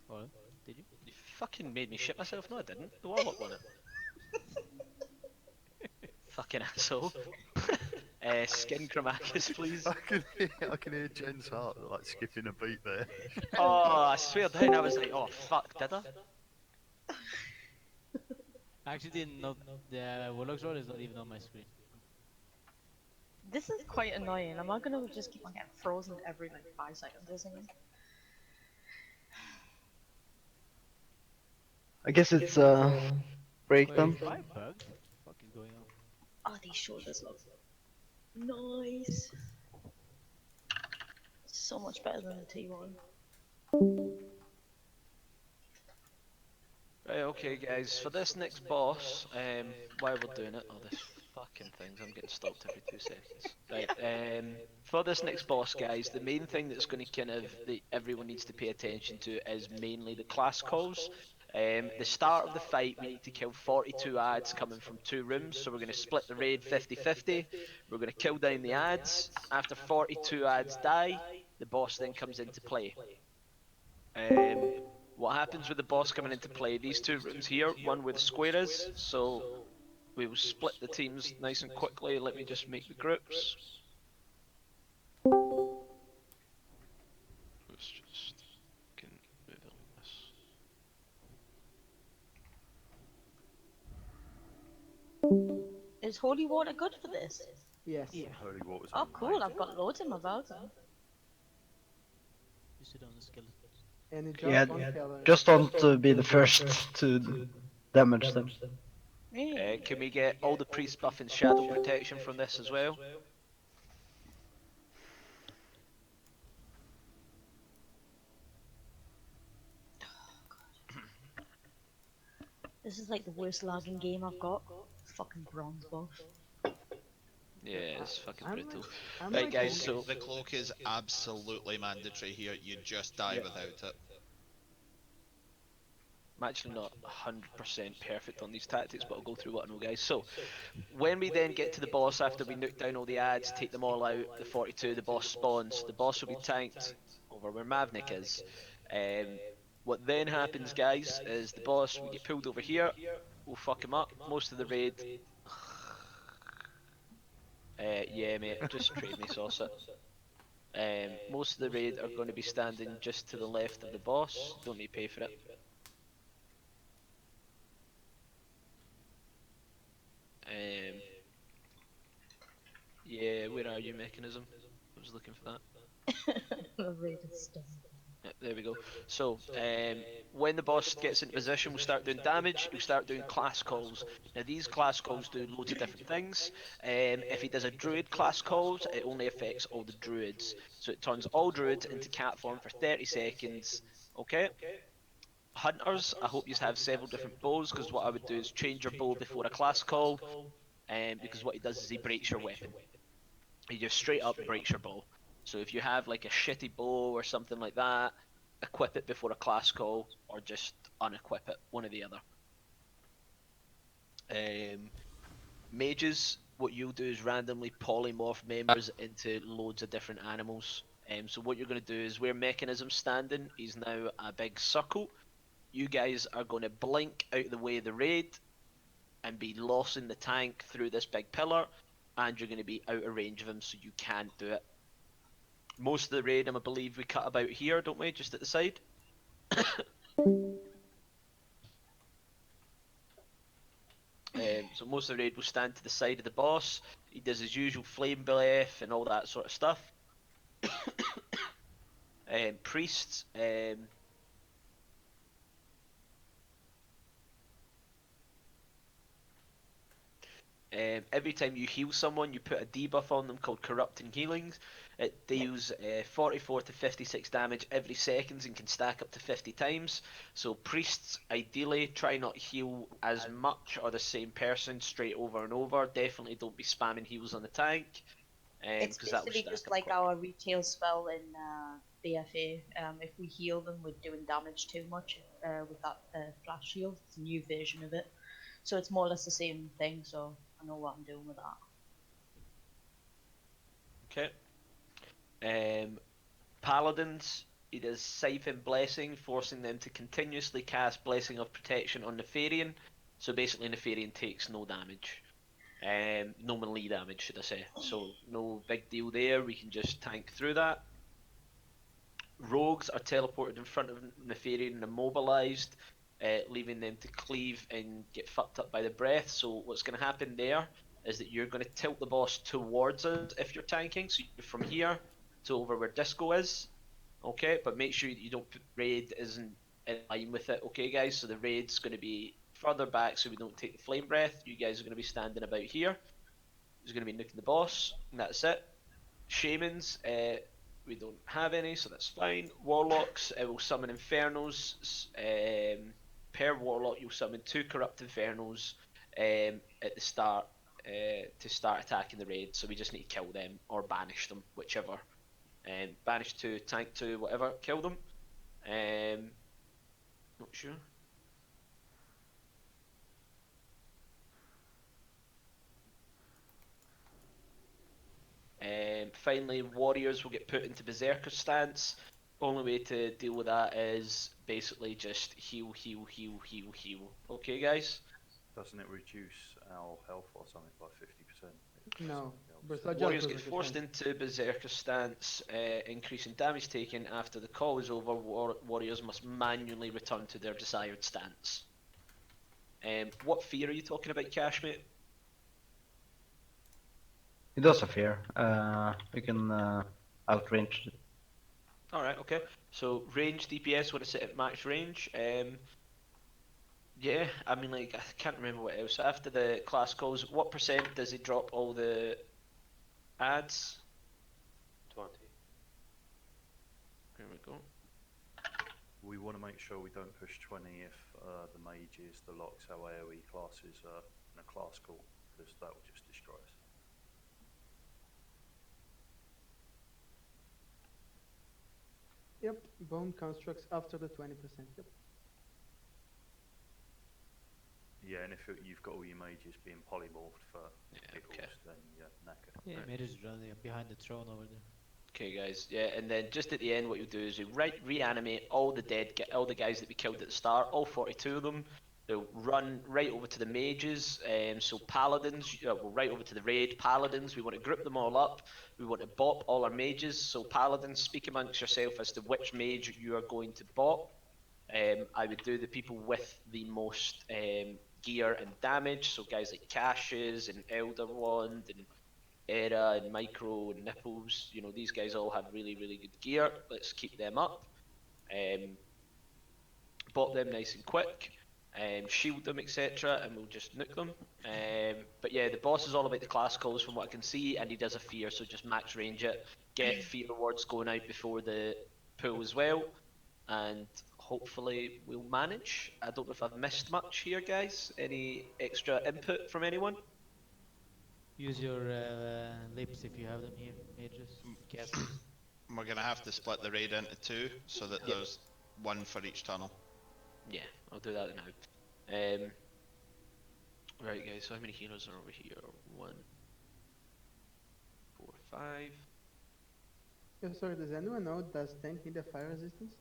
What? Did you? You fucking made me shit myself. No, I didn't. The warlock won it. Fucking asshole. Skin Chromaticus, please. I can hear Jen's heart like skipping a beat there. Oh, I swear down, I was like, oh fuck, did I? I actually didn't know the Warlock's role is not even on my screen. This is quite annoying. Am I gonna just keep on getting frozen every like 5 seconds or something? I guess it's break Wait, them. is my bugged? What is going on? Oh, these shoulders look nice. So much better than the T1. Right, okay guys, for this next boss, while we're doing it, oh this fucking things, I'm getting stopped every 2 seconds. Right, for this next boss guys, the main thing that's going to that everyone needs to pay attention to is mainly the class calls. The start of the fight, we need to kill 42 ads coming from 2 rooms, so we're going to split the raid 50-50, we're going to kill down the ads. After 42 ads die, the boss then comes into play. What happens with the boss coming into play, these 2 rooms here, one where the square is, so we will split the teams nice and quickly. Let me just make the groups. Let's just move on this. Is holy water good for this? Yes. Yeah. Holy water's Oh, cool. I've got loads in my belt then. You sit on the skeleton. Any Yeah, job on Keller? just don't be the first to damage them. Can we get all the priest buff and shadow protection from this as well? This is like the worst lagging game I've got. Fucking bronze buff. Yeah, it's fucking brutal. I'm Right, like guys, so The cloak is absolutely mandatory here. You just die without it. I'm actually not 100% perfect on these tactics, but I'll go through what I know, guys. So, when we then get to the boss after we nuke down all the ads, take them all out, the 42, the boss spawns. The boss will be tanked over where Mavnik is. What then happens, guys, is the boss will get pulled over here. We'll fuck him up. Most of the raid. Yeah, mate, just trade me sauce it. Most of the raid are going to be standing just to the left of the boss. Don't need to pay for it. Yeah, where are you, Mechanism? I was looking for that. The raid is done. Yeah, there we go. So, when the boss gets into position, we'll start doing damage, we'll start doing class calls. Now, these class calls do loads of different things. If he does a druid class calls, it only affects all the druids. So it turns all druids into cat form for 30 seconds. Okay? Hunters, I hope you have several different bows, because what I would do is change your bow before a class call, because what he does is he breaks your weapon. He just straight up breaks your bow. So if you have like a shitty bow or something like that, equip it before a class call, or just unequip it, one or the other. Mages, what you'll do is randomly polymorph members into loads of different animals. So what you're going to do is where Mechanism's standing, he's now a big circle. You guys are going to blink out the way of the raid and be lost in the tank through this big pillar, and you're going to be out of range of him, so you can't do it. Most of the raid, I believe we cut about here, don't we? Just at the side. So most of the raid will stand to the side of the boss. He does his usual flame breath and all that sort of stuff. Priests, every time you heal someone, you put a debuff on them called Corrupting Healings. It deals 44 to 56 damage every second and can stack up to 50 times. So priests, ideally, try not heal as much or the same person straight over and over. Definitely don't be spamming heals on the tank. It's that will basically stack just up like quick. our retail spell in BFA. If we heal them, we're doing damage too much with that flash shield. It's a new version of it. So it's more or less the same thing, so I know what I'm doing with that. Okay. Paladins, he does Siphon Blessing, forcing them to continuously cast Blessing of Protection on Nefarian. So basically Nefarian takes no damage. No melee damage, should I say. So no big deal there, we can just tank through that. Rogues are teleported in front of Nefarian and immobilized, leaving them to cleave and get fucked up by the breath. So what's going to happen there is that you're going to tilt the boss towards us if you're tanking. So you're from here to over where Disco is. Okay, but make sure that you don't put raid isn't in line with it. Okay, guys, so the raid's going to be further back so we don't take the flame breath. You guys are going to be standing about here. There's going to be nuking the boss, and that's it. Shamans, we don't have any, so that's fine. Warlocks, will summon Infernos. Per Warlock, you'll summon 2 Corrupt Infernos at the start to start attacking the raid, so we just need to kill them or banish them, whichever. Banish 2, tank 2, whatever, kill them. Not sure. Finally, warriors will get put into berserker stance. Only way to deal with that is basically just heal, heal, heal, heal, heal. Okay, guys? Doesn't it reduce our health or something by 50%? No. Warriors get forced into berserker stance, increasing damage taken. After the call is over, warriors must manually return to their desired stance. What fear are you talking about, Cash, mate? It does a fear. We can outrange it. Alright, okay. So range DPS, when it's at max range, Yeah, I mean, like, I can't remember what else. After the class calls, what percent does it drop all the ads? 20. Here we go. We want to make sure we don't push 20 if the mages, the locks, our AoE classes are in a class call, because that will just destroy us. Yep, bone constructs after the 20%. Yep. Yeah, and if you've got all your mages being polymorphed for giggles, then you're knackered. Yeah, mages running behind the throne over there. Okay, guys. Yeah, and then just at the end, what you'll do is you reanimate all the all the guys that we killed at the start, all 42 of them. They'll run right over to the mages. So paladins, well, right over to the raid. Paladins, we want to group them all up. We want to bop all our mages. So paladins, speak amongst yourself as to which mage you are going to bop. I would do the people with the most gear and damage. So guys like Caches and Elder Wand and Era and Micro and Nipples, you know, these guys all have really, really good gear. Let's keep them up. Bot them nice and quick. Shield them, etc., and we'll just nuke them. But yeah, the boss is all about the class calls from what I can see, and he does a fear, so just max range it. Get fear rewards going out before the pool as well, and hopefully we'll manage. I don't know if I've missed much here, guys. Any extra input from anyone? Use your lips if you have them here, mages, casters. We're going to have to split the raid into two so that there's one for each tunnel. Yeah, I'll do that now. Right, guys, so how many healers are over here? 1, 4, 5. Yeah, sorry, does anyone know, does tank need a fire resistance?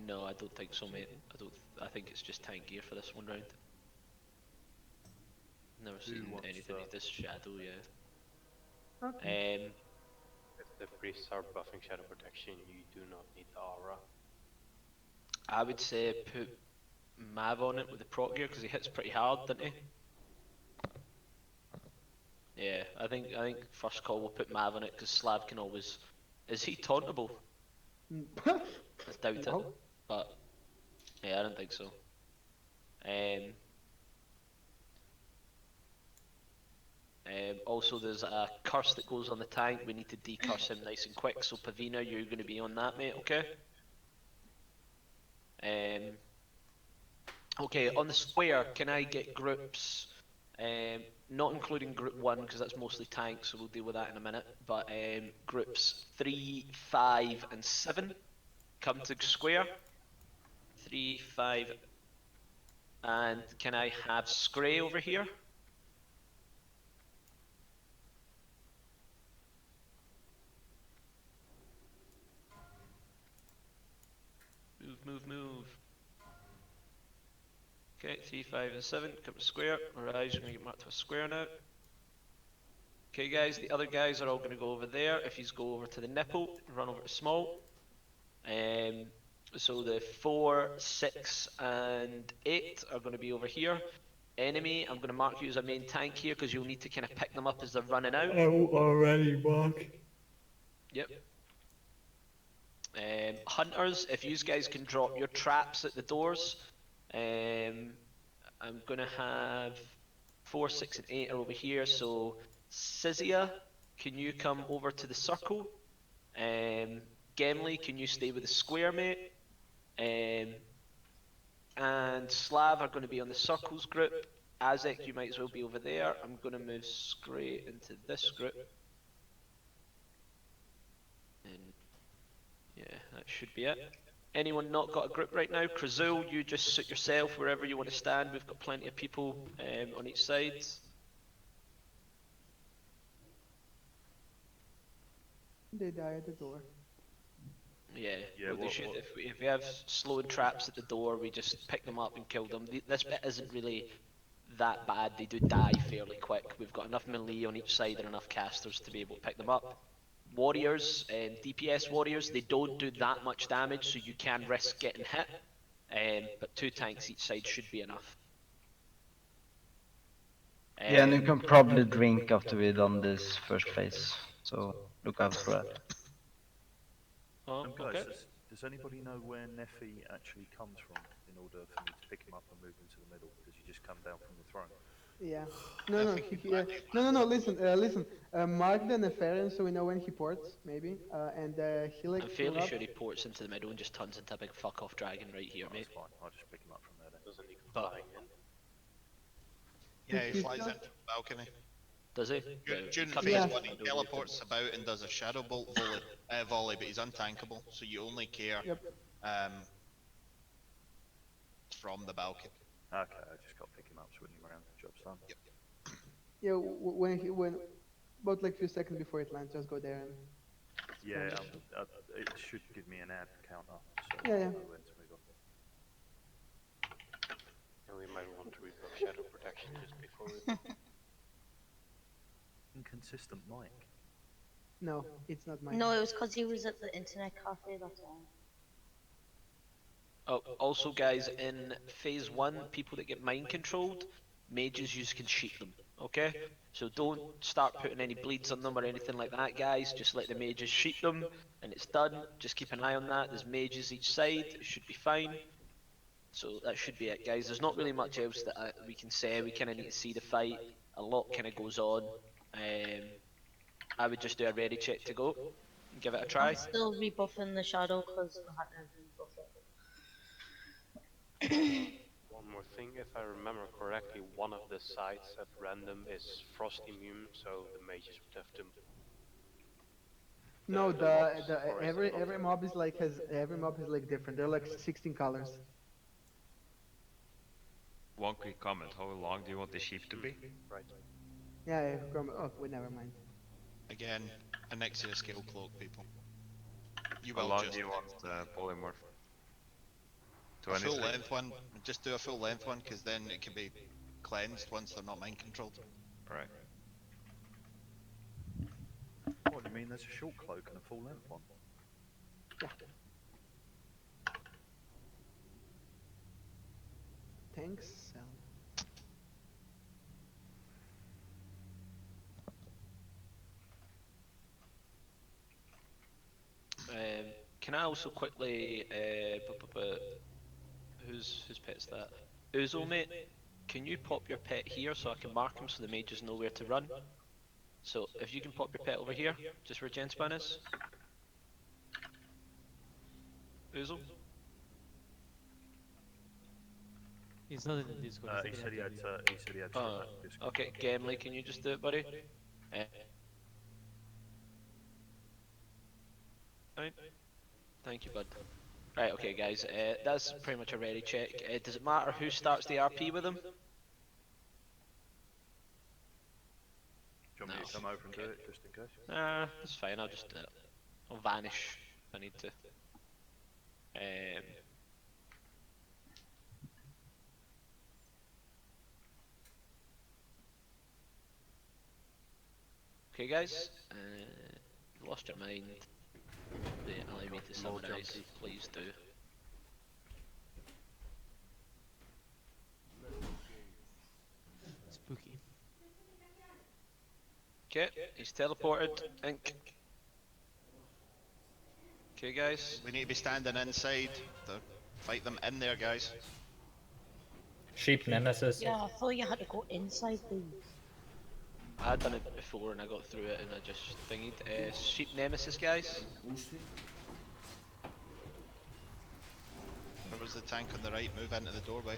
No, I don't think so, mate. I think it's just tank gear for this one round. Never seen anything of this shadow yet. Okay. If the priests are buffing shadow protection, you do not need the aura. I would say put Mav on it with the proc gear because he hits pretty hard, doesn't he? Yeah, I think first call we'll put Mav on it because Slav can always. Is he tauntable? I doubt it, but yeah, I don't think so. Also, there's a curse that goes on the tank. We need to decurse him nice and quick. So Pavina, you're going to be on that, mate. Okay. Okay, on the square, can I get groups? Not including group 1 because that's mostly tanks, so we'll deal with that in a minute. But groups 3, 5, and 7 come to square. 3, 5, and can I have Scray over here? Move. Okay, 3, 5, and 7 come to square. Our eyes are going to get marked to a square now. Okay, guys, the other guys are all going to go over there. If you go over to the nipple, run over to small. So the 4, 6, and 8 are going to be over here. Enemy, I'm going to mark you as a main tank here because you'll need to kind of pick them up as they're running out. I'm already marked. Yep. Hunters, if you guys can drop your traps at the doors. I'm going to have 4, 6, and 8 are over here. So Sizia, can you come over to the circle? Gemly, can you stay with the square, mate? And Slav are going to be on the circles group. Azek, you might as well be over there. I'm going to move Scray into this group. And yeah, that should be it. Anyone not got a group right now? Krazul, you just sit yourself wherever you want to stand. We've got plenty of people on each side. They die at the door. Yeah, well, they should. If we have slowed traps at the door, we just pick them up and kill them. This bit isn't really that bad. They do die fairly quick. We've got enough melee on each side and enough casters to be able to pick them up. Warriors and DPS warriors, they don't do that much damage, so you can risk getting hit. But 2 tanks each side should be enough. Yeah, and you can probably drink after we've done this first phase, so look out for that. Oh, Guys, okay. does Does anybody know where Nephi actually comes from in order for me to pick him up and move him to the middle? Does he just come down from the throne? Yeah. No, no. Listen, listen. Mark the Nefarian so we know when he ports, maybe. And he like I'm fairly rub- sure he ports into the middle and just turns into a big fuck off dragon right here, mate. That's fine. I'll just pick him up from there then. Doesn't he come But- flying in? Yeah, he He's flies not- in from the balcony. Does he? During Cut phase Yeah. 1, he teleports about and does a shadow bolt volley, but he's untankable, so you only care Yep. from the balcony. Okay, I just got to pick him up, swing him around. Job's done. Yep. Yeah, when about like few seconds before it lands, just go there and. Yeah, Sponge. it should give me an ad counter, so Yeah, I yeah. know when to move on. And we might want to rebuff shadow protection just before we... Inconsistent mic. No, it's not mine. No, it was because he was at the internet cafe, that's all. Oh, also, guys, in phase 1, people that get mind controlled, mages you can sheep them. Okay? So don't start putting any bleeds on them or anything like that, guys. Just let the mages sheep them, and it's done. Just keep an eye on that. There's mages each side. It should be fine. So that should be it, guys. There's not really much else that we can say. We kind of need to see the fight. A lot kind of goes on. I would just do a ready check to go and give it a try. I'm still rebuffing the shadow because I had to rebuff it. One more thing, if I remember correctly, one of the sides at random is frost immune, so the mages would have to... No, the mobs, the or is it not? every mob is like different. They're like 16 colors. One quick comment, how long do you want the sheep to be? Right. Yeah, oh, wait, never mind. Again, Anexia scale cloak, people. You How will long just do you want polymorph? To a any full side? length one. Just do a full length one, because then it can be cleansed once they're not mind controlled. Right. What do you mean? There's a short cloak and a full length one. Thanks, Sal. Can I also quickly, whose pet's that? Uzo, mate, can you pop your pet here so I can mark him so the mages know where to run? So if you can pop your pet over here, just where Genspan is. Uzo? He's not in the Discord. He said he had to Discord. Okay, Gamley, can you just do it, buddy? Right. Thank you, bud. Right, okay, guys, that's pretty much a ready check. Does it matter who starts the RP with him? Do you want me to come over and do it, just in case? Nah, that's fine, I'll just do it. I'll vanish if I need to. Okay, guys, lost your mind. Allow me to summarise, please do. Spooky. Okay, he's teleported. Ink. Okay, guys. We need to be standing inside to fight them in there, guys. Sheep Nemesis. Yeah, I thought you had to go inside these. I had done it before and I got through it and I just thingied. Sheep Nemesis, guys. There was the tank on the right, move into the doorway.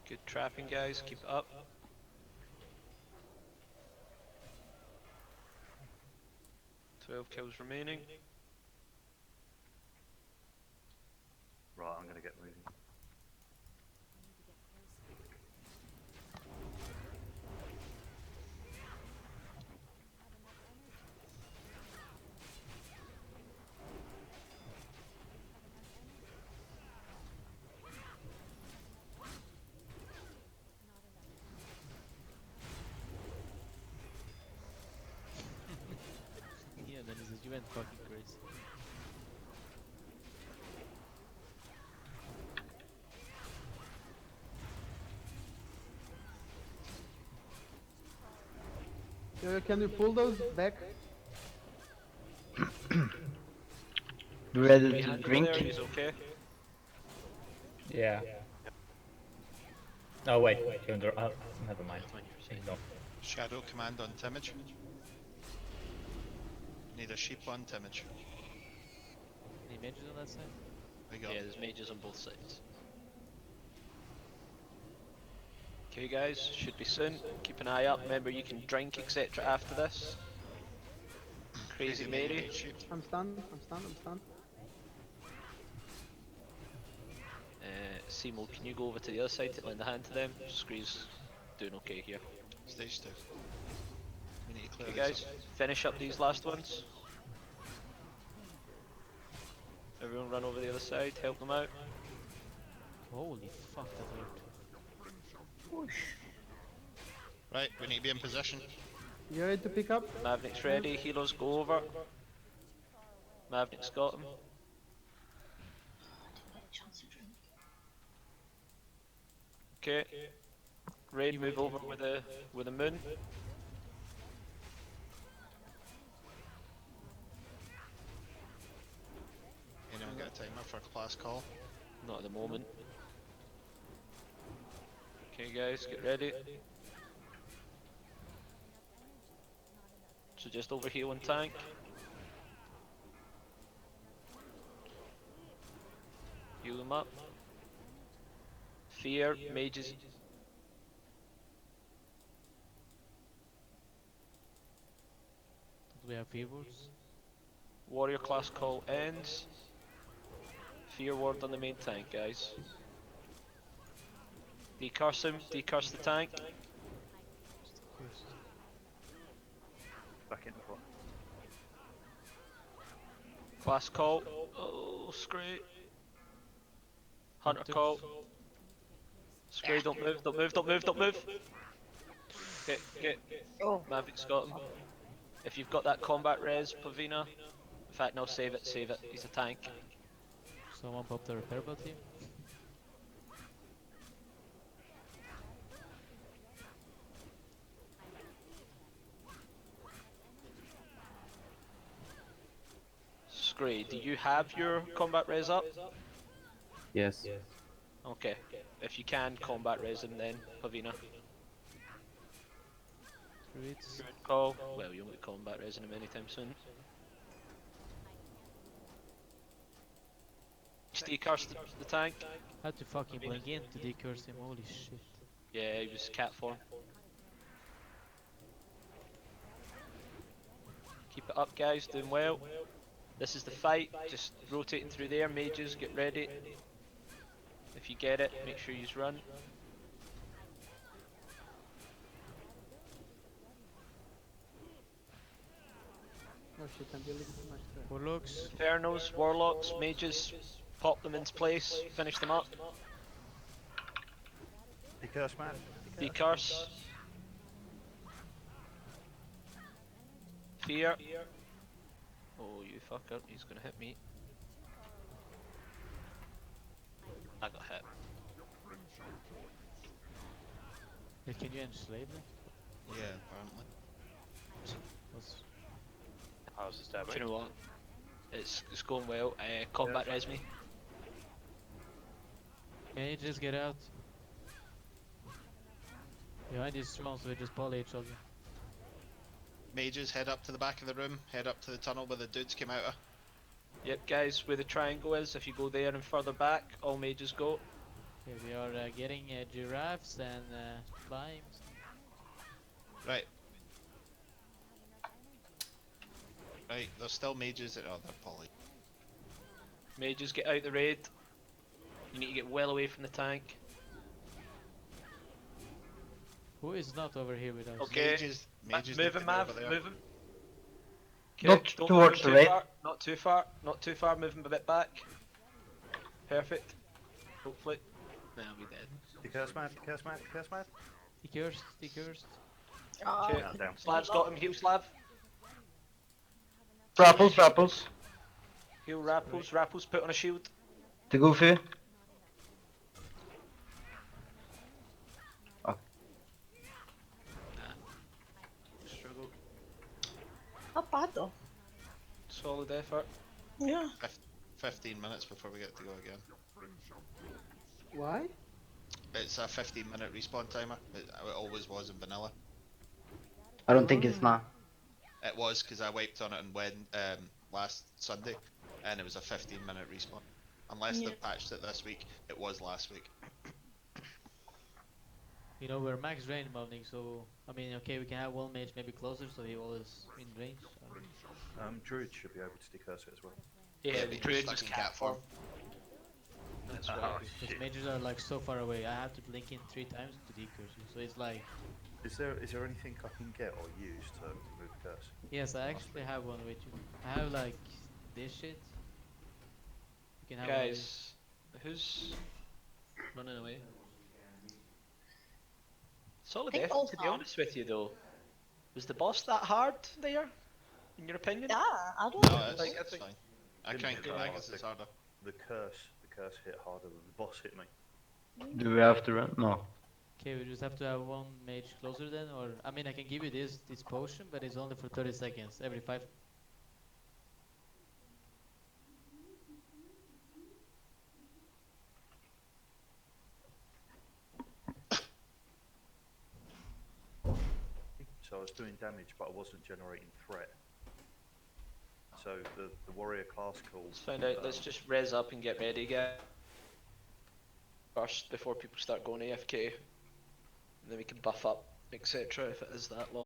Good trapping, guys. Keep it up. "12 kills remaining." Right, I'm gonna get moving. went fucking crazy. Can you pull those back? You ready to Behind drink? there, he's okay. Yeah. Oh wait, you're under. Oh, never mind. No. Shadow command on Timage. Need a sheep on Timage. Any mages on that side? We got. Yeah, there's mages on both sides. Okay guys, should be soon. Keep an eye up. Remember you can drink etc. after this. Crazy Mary. I'm stunned. I'm stunned. I'm stunned. Seymour, can you go over to the other side to lend a hand to them? Scree's doing okay here. Stage 2. We need to clear Okay these guys, up. finish up these last ones. Everyone run over the other side, help them out. Holy fuck, that hurt. Right, we need to be in position. You ready to pick up? Maverick's ready, healers go over. Maverick's got him. Okay. Raid move over with the moon. Anyone got a timer for class call? Not at the moment. Okay guys, get ready. So just over here on tank. Heal them up. Fear, mages. Do we have favors? Warrior class call ends. Fear ward on the main tank, guys. Decurse him, decurse the tank. Back in the front. Class call. Oh, Scray. Hunter call. Scray, don't move, don't move, don't move, don't move. Get. Maverick's got him. If you've got that combat res, Pavina. In fact, no, save it, save it. He's a tank. Someone pop the repair bot here. Scray, do you have your combat res up? Yes. Okay. If you can, combat res him then, Pavina. Druids. Call. Well, you won't be combat resing him anytime soon. Just decurse the tank. Had to fucking blink in to decurse him, holy shit. Yeah, he was cat form. Keep it up guys, doing well. This is the fight, just rotating through there, mages, get ready. If you get it, make sure you run. Oh shit, I'm dealing too much there. Warlocks. Infernos, warlocks, mages, pop them into place, finish them up. Decurse, man. Decurse. Fear. Oh, you fucker, he's gonna hit me. I got hit. Yeah, can you enslave them? Yeah, apparently. How's the stab Do you know what? It's going well. Combat res me. Can you just get out? Behind these swamps, we just poly each other. Mages, head up to the back of the room, head up to the tunnel where the dudes came out of. Yep, guys, where the triangle is, if you go there and further back, all mages go. Okay, we are getting giraffes and limes. Right. Right, there's still mages that are they're poly. Mages, get out the raid. You need to get well away from the tank. Who is not over here with us? Okay, Mages move need him, to Mav, be over there. move him. Look don't towards move the too right. far, not too far, not too far, move him a bit back. Perfect. Hopefully. Nah, I'll be dead. Decurse, man. Decurse, man. Decurse, man. Decursed. Okay, Down. Slav's got him, heal Slav. Rapples. Heal Rapples, put on a shield. The Goofy. Struggle. Not bad though. Solid effort. Yeah. 15 minutes before we get to go again. Why? It's a 15-minute respawn timer. It always was in vanilla. I don't think it's not. It was because I wiped on it last Sunday, and it was a 15-minute respawn. Unless Yeah. they've patched it this week, it was last week. You know, we're max range mobbing, so I mean, okay, we can have one mage maybe closer, so he always in range. Druid should be able to decurse it as well. Yeah, but the druid stuck just in cat cat form. form. That's Oh, right. Because shit. mages are like so far away. I have to blink in 3 times to decurse you, so it's like. Is there anything I can get or use to remove the curse? Yes, I actually have one with you. I have like this shit. You can have one of these. Guys, who's running away? Solid think effort, both to be are. honest with you though. Was the boss that hard there, in your opinion? Yeah, I don't No, think it's, so. it's fine. I Didn't can't hit get that back hard. as it's harder. The curse hit harder than the boss hit me. Do we have to run? No. Okay, we just have to have one mage closer then, or I mean, I can give you this potion, but it's only for 30 seconds every 5. So I was doing damage, but I wasn't generating threat. So the warrior class calls. Let's find out. Let's just res up and get ready, guys. First, before people start going AFK, and then we can buff up, etc. If it is that long.